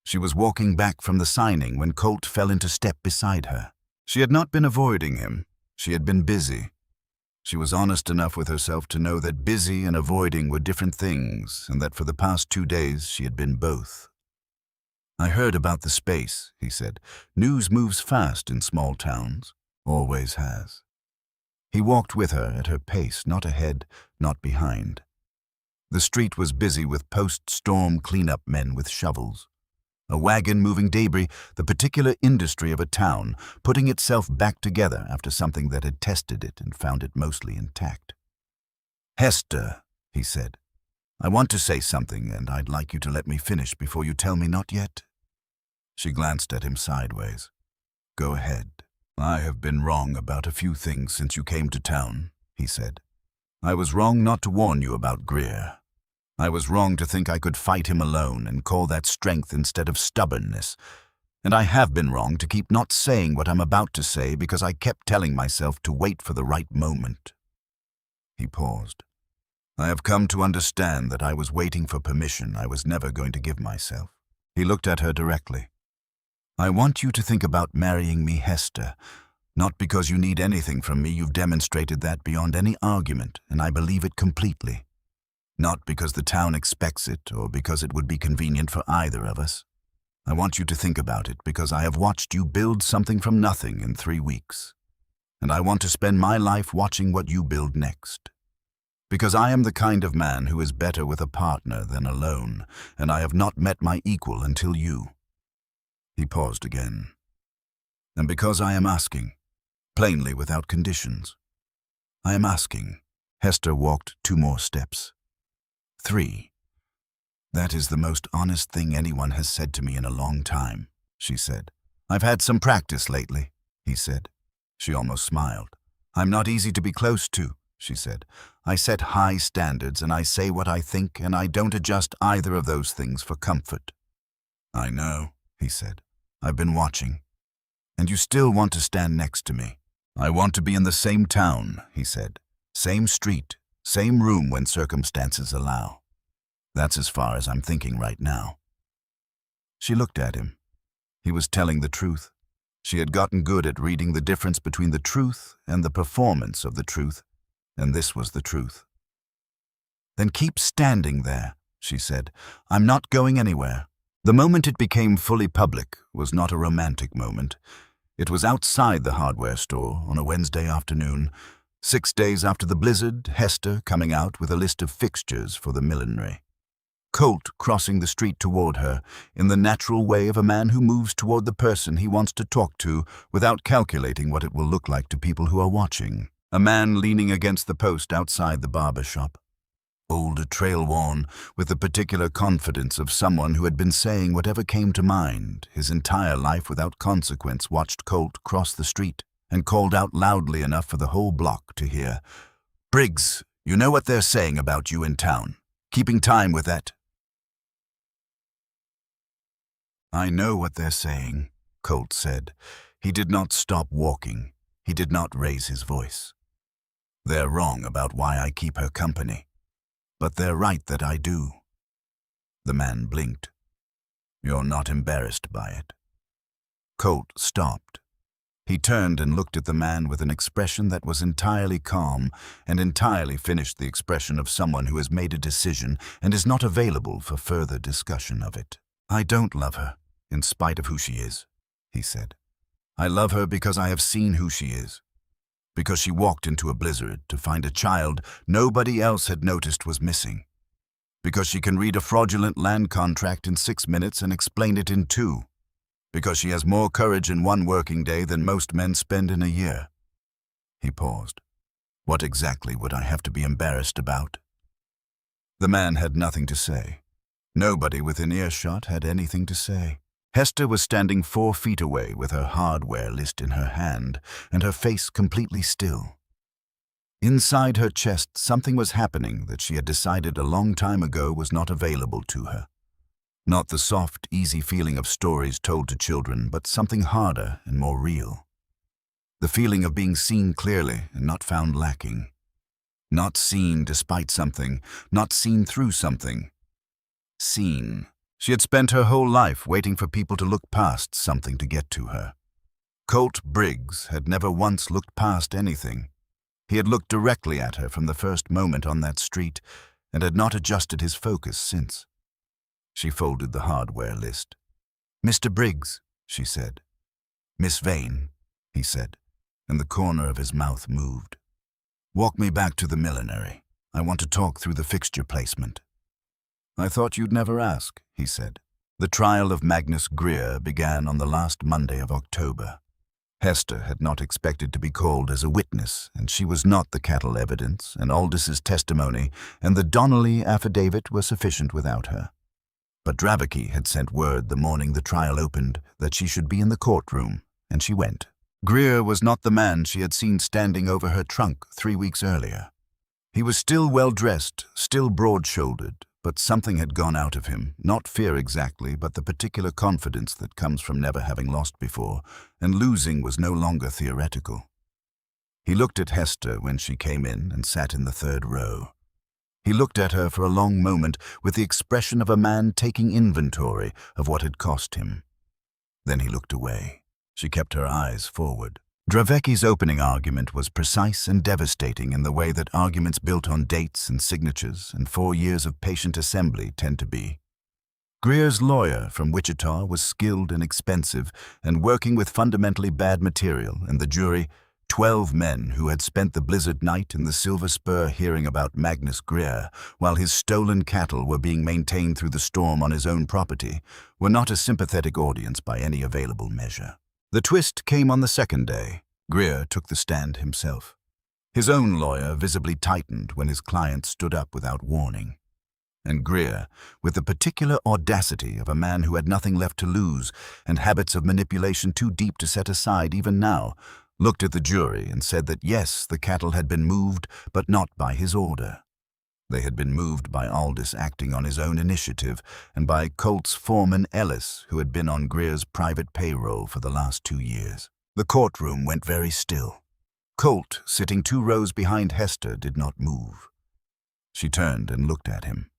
She was walking back from the signing when Colt fell into step beside her. She had not been avoiding him. She had been busy. She was honest enough with herself to know that busy and avoiding were different things, and that for the past 2 days she had been both. "I heard about the space," he said. "News moves fast in small towns. Always has." He walked with her at her pace, not ahead, not behind. The street was busy with post-storm cleanup men with shovels. A wagon moving debris, the particular industry of a town, putting itself back together after something that had tested it and found it mostly intact. "Hester," he said, "I want to say something, and I'd like you to let me finish before you tell me not yet." She glanced at him sideways. "Go ahead." "I have been wrong about a few things since you came to town," he said. "I was wrong not to warn you about Greer. I was wrong to think I could fight him alone and call that strength instead of stubbornness. And I have been wrong to keep not saying what I'm about to say because I kept telling myself to wait for the right moment." He paused. "I have come to understand that I was waiting for permission I was never going to give myself." He looked at her directly. "I want you to think about marrying me, Hester. Not because you need anything from me, you've demonstrated that beyond any argument, and I believe it completely. Not because the town expects it, or because it would be convenient for either of us. I want you to think about it because I have watched you build something from nothing in 3 weeks. And I want to spend my life watching what you build next. Because I am the kind of man who is better with a partner than alone, and I have not met my equal until you." He paused again. "And because I am asking, plainly without conditions. I am asking." Hester walked 2 more steps. 3. "That is the most honest thing anyone has said to me in a long time," she said. "I've had some practice lately," he said. She almost smiled. "I'm not easy to be close to," she said. "I set high standards and I say what I think, and I don't adjust either of those things for comfort." "I know," he said. "I've been watching. And you still want to stand next to me." "I want to be in the same town," he said. "Same street, same room when circumstances allow. That's as far as I'm thinking right now." She looked at him. He was telling the truth. She had gotten good at reading the difference between the truth and the performance of the truth, and this was the truth. "Then keep standing there," she said. "I'm not going anywhere." The moment it became fully public was not a romantic moment. It was outside the hardware store on a Wednesday afternoon, 6 days after the blizzard, Hester coming out with a list of fixtures for the millinery. Colt crossing the street toward her, in the natural way of a man who moves toward the person he wants to talk to without calculating what it will look like to people who are watching. A man leaning against the post outside the barber shop. Older, trail-worn, with the particular confidence of someone who had been saying whatever came to mind, his entire life without consequence, watched Colt cross the street and called out loudly enough for the whole block to hear, "Briggs, you know what they're saying about you in town. Keeping time with that." "I know what they're saying," Colt said. He did not stop walking. He did not raise his voice. "They're wrong about why I keep her company. But they're right that I do." The man blinked. "You're not embarrassed by it?" Colt stopped. He turned and looked at the man with an expression that was entirely calm and entirely finished the expression of someone who has made a decision and is not available for further discussion of it. "I don't love her, in spite of who she is," he said. "I love her because I have seen who she is. Because she walked into a blizzard to find a child nobody else had noticed was missing. Because she can read a fraudulent land contract in 6 minutes and explain it in 2. Because she has more courage in 1 working day than most men spend in a year." He paused. "What exactly would I have to be embarrassed about?" The man had nothing to say. Nobody within earshot had anything to say. Hester was standing 4 feet away with her hardware list in her hand and her face completely still. Inside her chest, something was happening that she had decided a long time ago was not available to her. Not the soft, easy feeling of stories told to children, but something harder and more real. The feeling of being seen clearly and not found lacking. Not seen despite something, not seen through something. Seen. She had spent her whole life waiting for people to look past something to get to her. Colt Briggs had never once looked past anything. He had looked directly at her from the first moment on that street and had not adjusted his focus since. She folded the hardware list. "Mr. Briggs," she said. "Miss Vane," he said, and the corner of his mouth moved. "Walk me back to the millinery. I want to talk through the fixture placement." "I thought you'd never ask," he said. The trial of Magnus Greer began on the last Monday of October. Hester had not expected to be called as a witness, and she was not the cattle evidence, and Aldis's testimony and the Donnelly affidavit were sufficient without her. But Dravicki had sent word the morning the trial opened that she should be in the courtroom, and she went. Greer was not the man she had seen standing over her trunk 3 weeks earlier. He was still well-dressed, still broad-shouldered, but something had gone out of him, not fear exactly, but the particular confidence that comes from never having lost before, and losing was no longer theoretical. He looked at Hester when she came in and sat in the 3rd row. He looked at her for a long moment with the expression of a man taking inventory of what had cost him. Then he looked away. She kept her eyes forward. Dravecki's opening argument was precise and devastating in the way that arguments built on dates and signatures and 4 years of patient assembly tend to be. Greer's lawyer from Wichita was skilled and expensive and working with fundamentally bad material, and the jury, 12 men who had spent the blizzard night in the Silver Spur hearing about Magnus Greer while his stolen cattle were being maintained through the storm on his own property, were not a sympathetic audience by any available measure. The twist came on the 2nd day. Greer took the stand himself. His own lawyer visibly tightened when his client stood up without warning. And Greer, with the particular audacity of a man who had nothing left to lose and habits of manipulation too deep to set aside even now, looked at the jury and said that yes, the cattle had been moved, but not by his order. They had been moved by Aldous acting on his own initiative and by Quilts foreman Ellis, who had been on Greer's private payroll for the last 2 years. The courtroom went very still. Colt, sitting 2 rows behind Hester, did not move. She turned and looked at him.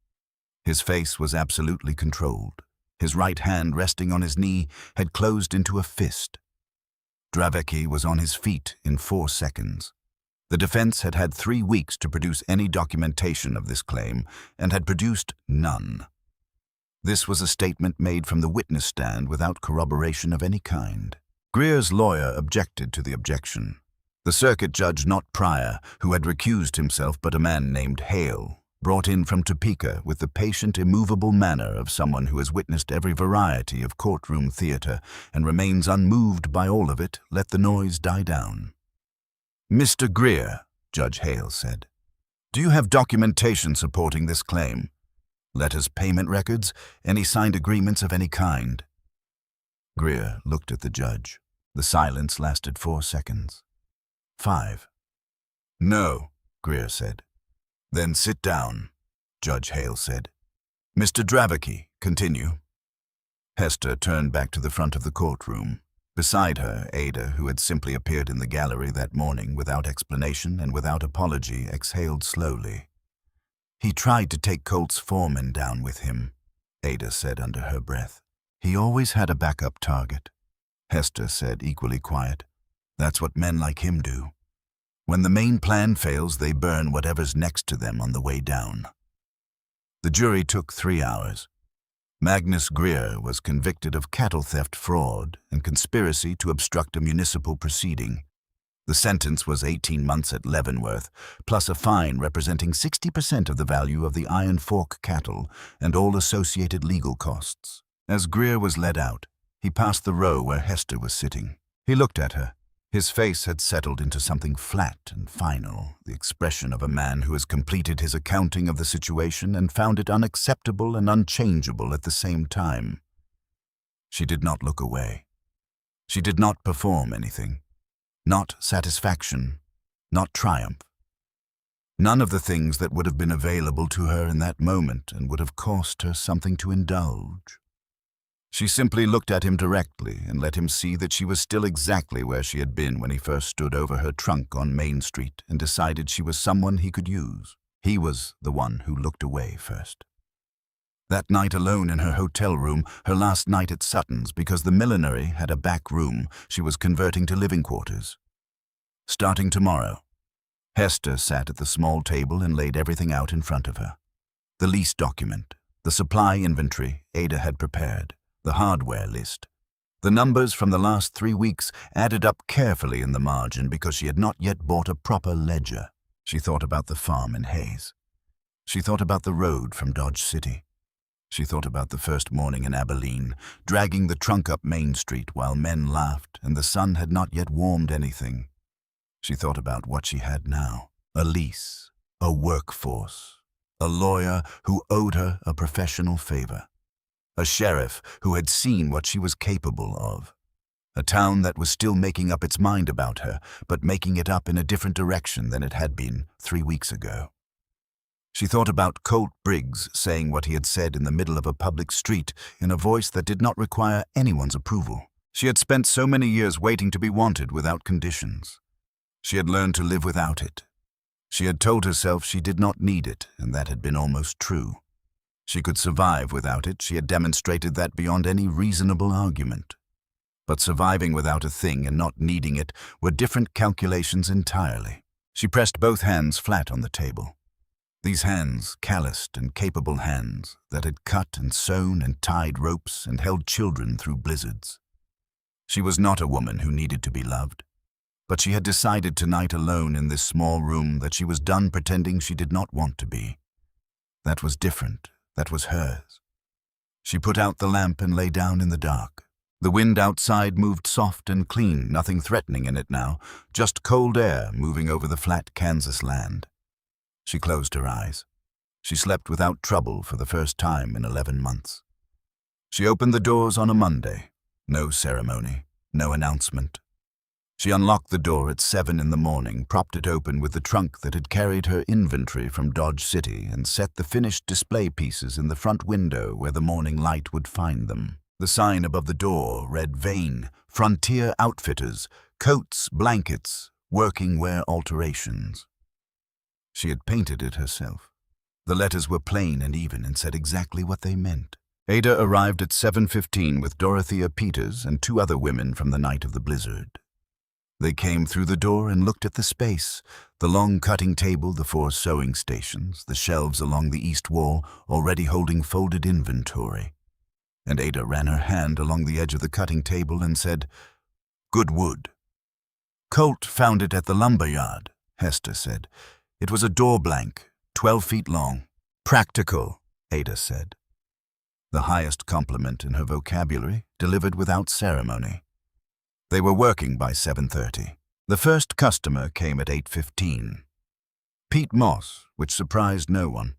His face was absolutely controlled. His right hand, resting on his knee, had closed into a fist. Dravecki was on his feet in 4 seconds. The defense had had 3 weeks to produce any documentation of this claim and had produced none. This was a statement made from the witness stand without corroboration of any kind. Greer's lawyer objected to the objection. The circuit judge, not Pryor, who had recused himself, but a man named Hale, brought in from Topeka with the patient, immovable manner of someone who has witnessed every variety of courtroom theater and remains unmoved by all of it, let the noise die down. "Mr. Greer," Judge Hale said, "do you have documentation supporting this claim? Letters, payment records, any signed agreements of any kind?" Greer looked at the judge. The silence lasted 4 seconds. 5. "No," Greer said. "Then sit down," Judge Hale said. "Mr. Dravecki, continue." Hester turned back to the front of the courtroom. Beside her, Ada, who had simply appeared in the gallery that morning without explanation and without apology, exhaled slowly. "He tried to take Colt's foreman down with him," Ada said under her breath. "He always had a backup target," Hester said, equally quiet. "That's what men like him do. When the main plan fails, they burn whatever's next to them on the way down." The jury took 3 hours. Magnus Greer was convicted of cattle theft fraud and conspiracy to obstruct a municipal proceeding. The sentence was 18 months at Leavenworth, plus a fine representing 60% of the value of the Iron Fork cattle and all associated legal costs. As Greer was led out, he passed the row where Hester was sitting. He looked at her. His face had settled into something flat and final, the expression of a man who has completed his accounting of the situation and found it unacceptable and unchangeable at the same time. She did not look away. She did not perform anything. Not satisfaction, not triumph. None of the things that would have been available to her in that moment and would have cost her something to indulge. She simply looked at him directly and let him see that she was still exactly where she had been when he first stood over her trunk on Main Street and decided she was someone he could use. He was the one who looked away first. That night alone in her hotel room, her last night at Sutton's, because the millinery had a back room she was converting to living quarters. Starting tomorrow, Hester sat at the small table and laid everything out in front of her. The lease document, the supply inventory Ada had prepared, the hardware list. The numbers from the last 3 weeks added up carefully in the margin because she had not yet bought a proper ledger. She thought about the farm in Hayes. She thought about the road from Dodge City. She thought about the first morning in Abilene, dragging the trunk up Main Street while men laughed and the sun had not yet warmed anything. She thought about what she had now, a lease, a workforce, a lawyer who owed her a professional favor, a sheriff who had seen what she was capable of, a town that was still making up its mind about her, but making it up in a different direction than it had been 3 weeks ago. She thought about Colt Briggs saying what he had said in the middle of a public street in a voice that did not require anyone's approval. She had spent so many years waiting to be wanted without conditions. She had learned to live without it. She had told herself she did not need it, and that had been almost true. She could survive without it. She had demonstrated that beyond any reasonable argument. But surviving without a thing and not needing it were different calculations entirely. She pressed both hands flat on the table. These hands, calloused and capable hands, that had cut and sewn and tied ropes and held children through blizzards. She was not a woman who needed to be loved. But she had decided tonight alone in this small room that she was done pretending she did not want to be. That was different. That was hers. She put out the lamp and lay down in the dark. The wind outside moved soft and clean, nothing threatening in it now, just cold air moving over the flat Kansas land. She closed her eyes. She slept without trouble for the first time in 11 months. She opened the doors on a Monday. No ceremony, no announcement. She unlocked the door at 7 in the morning, propped it open with the trunk that had carried her inventory from Dodge City, and set the finished display pieces in the front window where the morning light would find them. The sign above the door read Vane, Frontier Outfitters, Coats, Blankets, Working Wear Alterations. She had painted it herself. The letters were plain and even and said exactly what they meant. Ada arrived at 7:15 with Dorothea Peters and 2 other women from the night of the blizzard. They came through the door and looked at the space, the long cutting table, the 4 sewing stations, the shelves along the east wall already holding folded inventory. And Ada ran her hand along the edge of the cutting table and said, "Good wood." "Colt found it at the lumber yard," Hester said. "It was a door blank, 12 feet long." "Practical," Ada said. The highest compliment in her vocabulary, delivered without ceremony. They were working by 7:30. The first customer came at 8:15. Pete Moss, which surprised no one.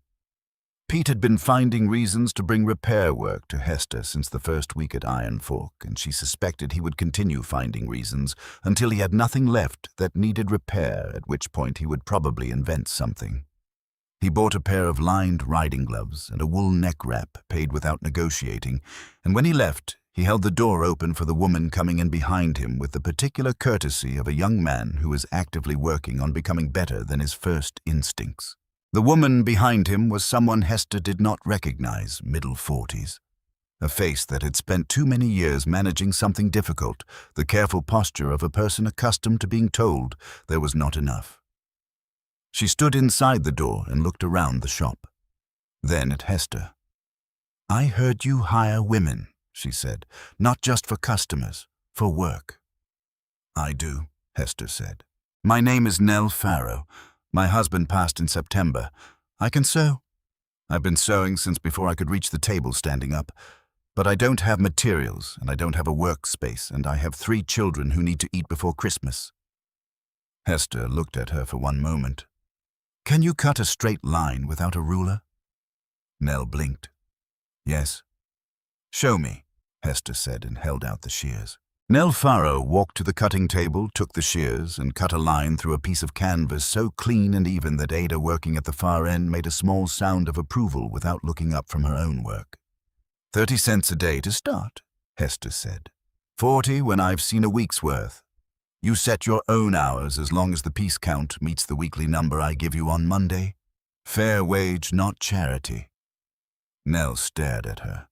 Pete had been finding reasons to bring repair work to Hester since the first week at Iron Fork, and she suspected he would continue finding reasons until he had nothing left that needed repair, at which point he would probably invent something. He bought a pair of lined riding gloves and a wool neck wrap, paid without negotiating, and when he left, he held the door open for the woman coming in behind him with the particular courtesy of a young man who was actively working on becoming better than his first instincts. The woman behind him was someone Hester did not recognize, middle 40s. A face that had spent too many years managing something difficult, the careful posture of a person accustomed to being told there was not enough. She stood inside the door and looked around the shop. Then at Hester. "I heard you hire women," she said, "not just for customers, for work." "I do," Hester said. "My name is Nell Farrow. My husband passed in September. I can sew. I've been sewing since before I could reach the table standing up. But I don't have materials, and I don't have a workspace, and I have 3 children who need to eat before Christmas." Hester looked at her for one moment. "Can you cut a straight line without a ruler?" Nell blinked. "Yes." "Show me," Hester said and held out the shears. Nell Farrow walked to the cutting table, took the shears, and cut a line through a piece of canvas so clean and even that Ada, working at the far end, made a small sound of approval without looking up from her own work. 30 cents a day to start," Hester said. 40 when I've seen a week's worth. You set your own hours as long as the piece count meets the weekly number I give you on Monday. Fair wage, not charity." Nell stared at her.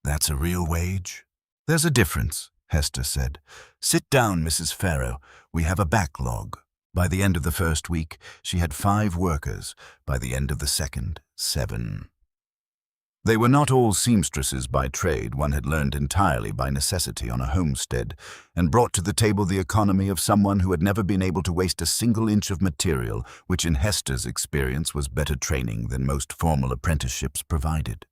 "That's a real wage?" "There's a difference," Hester said. "Sit down, Mrs. Farrow. We have a backlog." By the end of the first week, she had 5 workers. By the end of the second, 7. They were not all seamstresses by trade. One had learned entirely by necessity on a homestead, and brought to the table the economy of someone who had never been able to waste a single inch of material, which in Hester's experience was better training than most formal apprenticeships provided.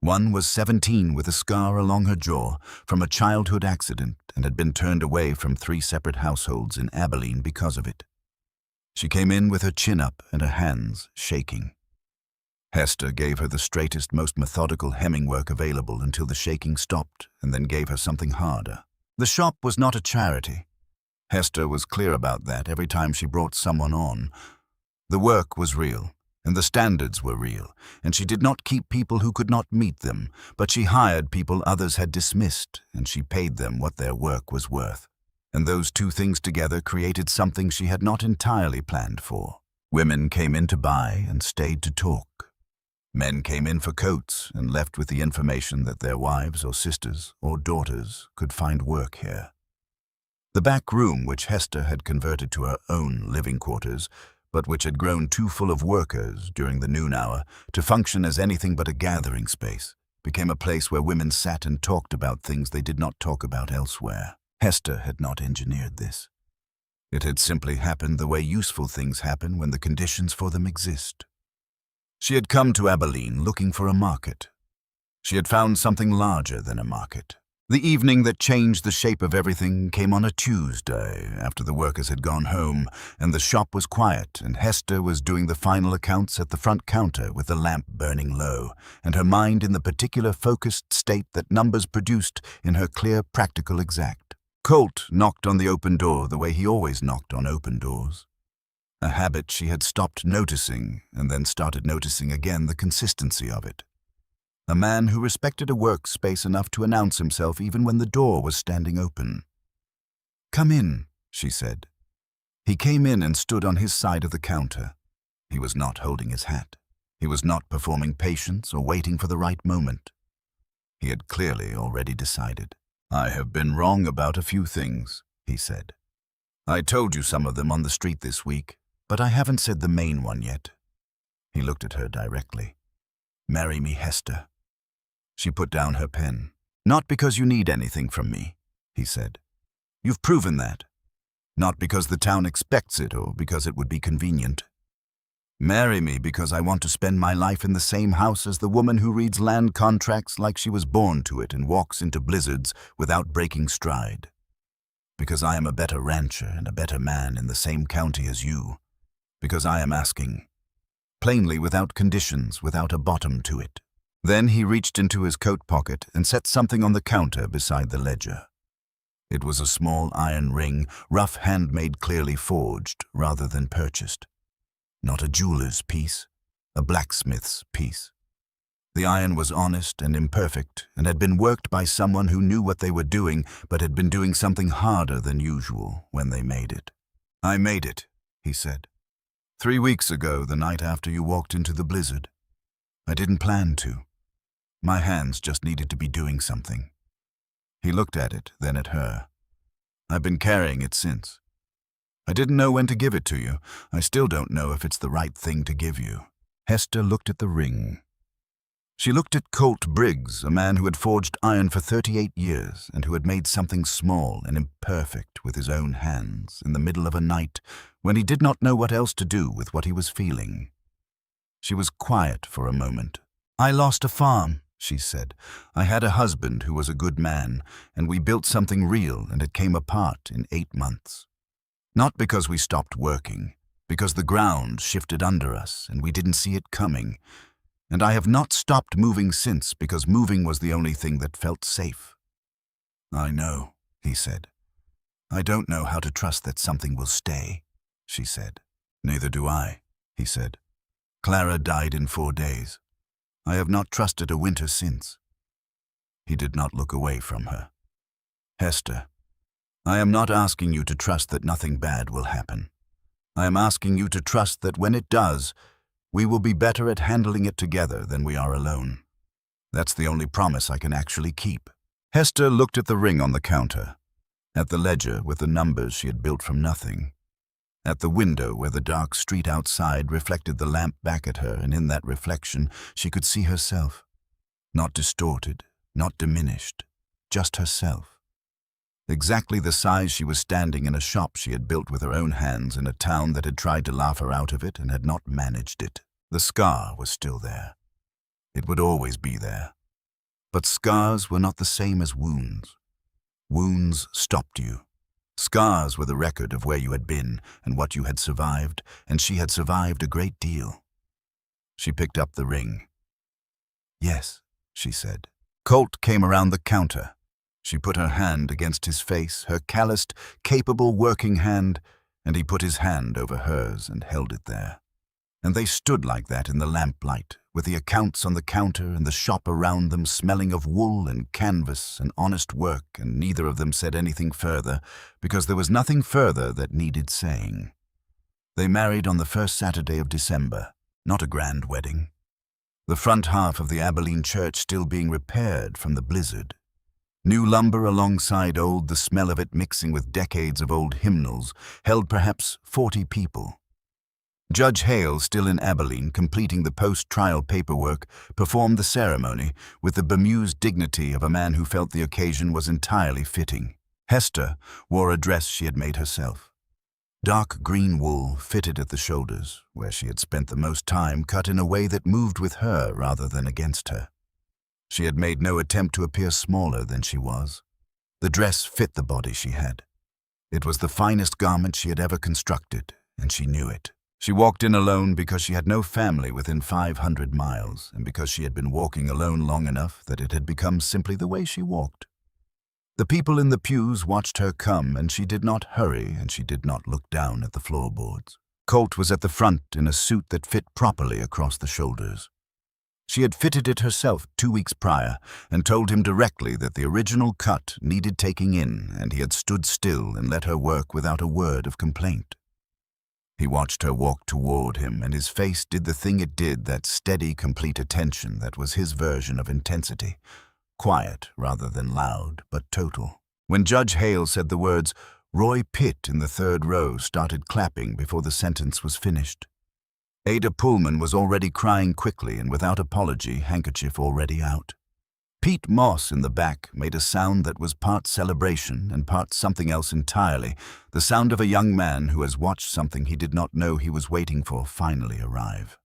One was 17 with a scar along her jaw from a childhood accident and had been turned away from 3 separate households in Abilene because of it. She came in with her chin up and her hands shaking. Hester gave her the straightest, most methodical hemming work available until the shaking stopped, and then gave her something harder. The shop was not a charity. Hester was clear about that every time she brought someone on. The work was real, and the standards were real, and she did not keep people who could not meet them, but she hired people others had dismissed, and she paid them what their work was worth. And those 2 things together created something she had not entirely planned for. Women came in to buy and stayed to talk. Men came in for coats and left with the information that their wives or sisters or daughters could find work here. The back room, which Hester had converted to her own living quarters, but which had grown too full of workers during the noon hour to function as anything but a gathering space, became a place where women sat and talked about things they did not talk about elsewhere. Hester had not engineered this. It had simply happened the way useful things happen when the conditions for them exist. She had come to Abilene looking for a market. She had found something larger than a market. The evening that changed the shape of everything came on a Tuesday, after the workers had gone home, and the shop was quiet, and Hester was doing the final accounts at the front counter with the lamp burning low, and her mind in the particular focused state that numbers produced in her clear, practical exact. Colt knocked on the open door the way he always knocked on open doors. A habit she had stopped noticing and then started noticing again the consistency of it. A man who respected a workspace enough to announce himself even when the door was standing open. "Come in," she said. He came in and stood on his side of the counter. He was not holding his hat. He was not performing patience or waiting for the right moment. He had clearly already decided. "I have been wrong about a few things," he said. "I told you some of them on the street this week, but I haven't said the main one yet." He looked at her directly. "Marry me, Hester." She put down her pen. "Not because you need anything from me," he said. "You've proven that. Not because the town expects it or because it would be convenient. Marry me because I want to spend my life in the same house as the woman who reads land contracts like she was born to it and walks into blizzards without breaking stride. Because I am a better rancher and a better man in the same county as you. Because I am asking, plainly without conditions, without a bottom to it." Then he reached into his coat pocket and set something on the counter beside the ledger. It was a small iron ring, rough handmade, clearly forged rather than purchased. Not a jeweler's piece, a blacksmith's piece. The iron was honest and imperfect and had been worked by someone who knew what they were doing but had been doing something harder than usual when they made it. "I made it," he said. "3 weeks ago, the night after you walked into the blizzard. I didn't plan to. My hands just needed to be doing something." He looked at it, then at her. "I've been carrying it since. I didn't know when to give it to you. I still don't know if it's the right thing to give you." Hester looked at the ring. She looked at Colt Briggs, a man who had forged iron for 38 years and who had made something small and imperfect with his own hands in the middle of a night when he did not know what else to do with what he was feeling. She was quiet for a moment. "I lost a farm," she said. "I had a husband who was a good man, and we built something real, and it came apart in 8 months. Not because we stopped working, because the ground shifted under us and we didn't see it coming. And I have not stopped moving since because moving was the only thing that felt safe." "I know," he said. "I don't know how to trust that something will stay," she said. "Neither do I," he said. "Clara died in 4 days. I have not trusted a winter since." He did not look away from her. "Hester, I am not asking you to trust that nothing bad will happen. I am asking you to trust that when it does, we will be better at handling it together than we are alone. That's the only promise I can actually keep." Hester looked at the ring on the counter, at the ledger with the numbers she had built from nothing, at the window where the dark street outside reflected the lamp back at her, and in that reflection she could see herself. Not distorted, not diminished, just herself. Exactly the size she was standing in a shop she had built with her own hands in a town that had tried to laugh her out of it and had not managed it. The scar was still there. It would always be there. But scars were not the same as wounds. Wounds stopped you. Scars were the record of where you had been and what you had survived, and she had survived a great deal. She picked up the ring. "Yes," she said. Colt came around the counter. She put her hand against his face, her calloused, capable working hand, and he put his hand over hers and held it there. And they stood like that in the lamplight, with the accounts on the counter and the shop around them smelling of wool and canvas and honest work, and neither of them said anything further, because there was nothing further that needed saying. They married on the first Saturday of December, not a grand wedding. The front half of the Abilene church still being repaired from the blizzard. New lumber alongside old, the smell of it mixing with decades of old hymnals, held perhaps 40 people. Judge Hale, still in Abilene, completing the post-trial paperwork, performed the ceremony with the bemused dignity of a man who felt the occasion was entirely fitting. Hester wore a dress she had made herself. Dark green wool fitted at the shoulders, where she had spent the most time, cut in a way that moved with her rather than against her. She had made no attempt to appear smaller than she was. The dress fit the body she had. It was the finest garment she had ever constructed, and she knew it. She walked in alone because she had no family within 500 miles, and because she had been walking alone long enough that it had become simply the way she walked. The people in the pews watched her come, and she did not hurry, and she did not look down at the floorboards. Colt was at the front in a suit that fit properly across the shoulders. She had fitted it herself 2 weeks prior and told him directly that the original cut needed taking in, and he had stood still and let her work without a word of complaint. He watched her walk toward him, and his face did the thing it did, that steady, complete attention that was his version of intensity. Quiet rather than loud, but total. When Judge Hale said the words, Roy Pitt in the third row started clapping before the sentence was finished. Ada Pullman was already crying quickly and without apology, handkerchief already out. Pete Moss in the back made a sound that was part celebration and part something else entirely, the sound of a young man who has watched something he did not know he was waiting for finally arrive.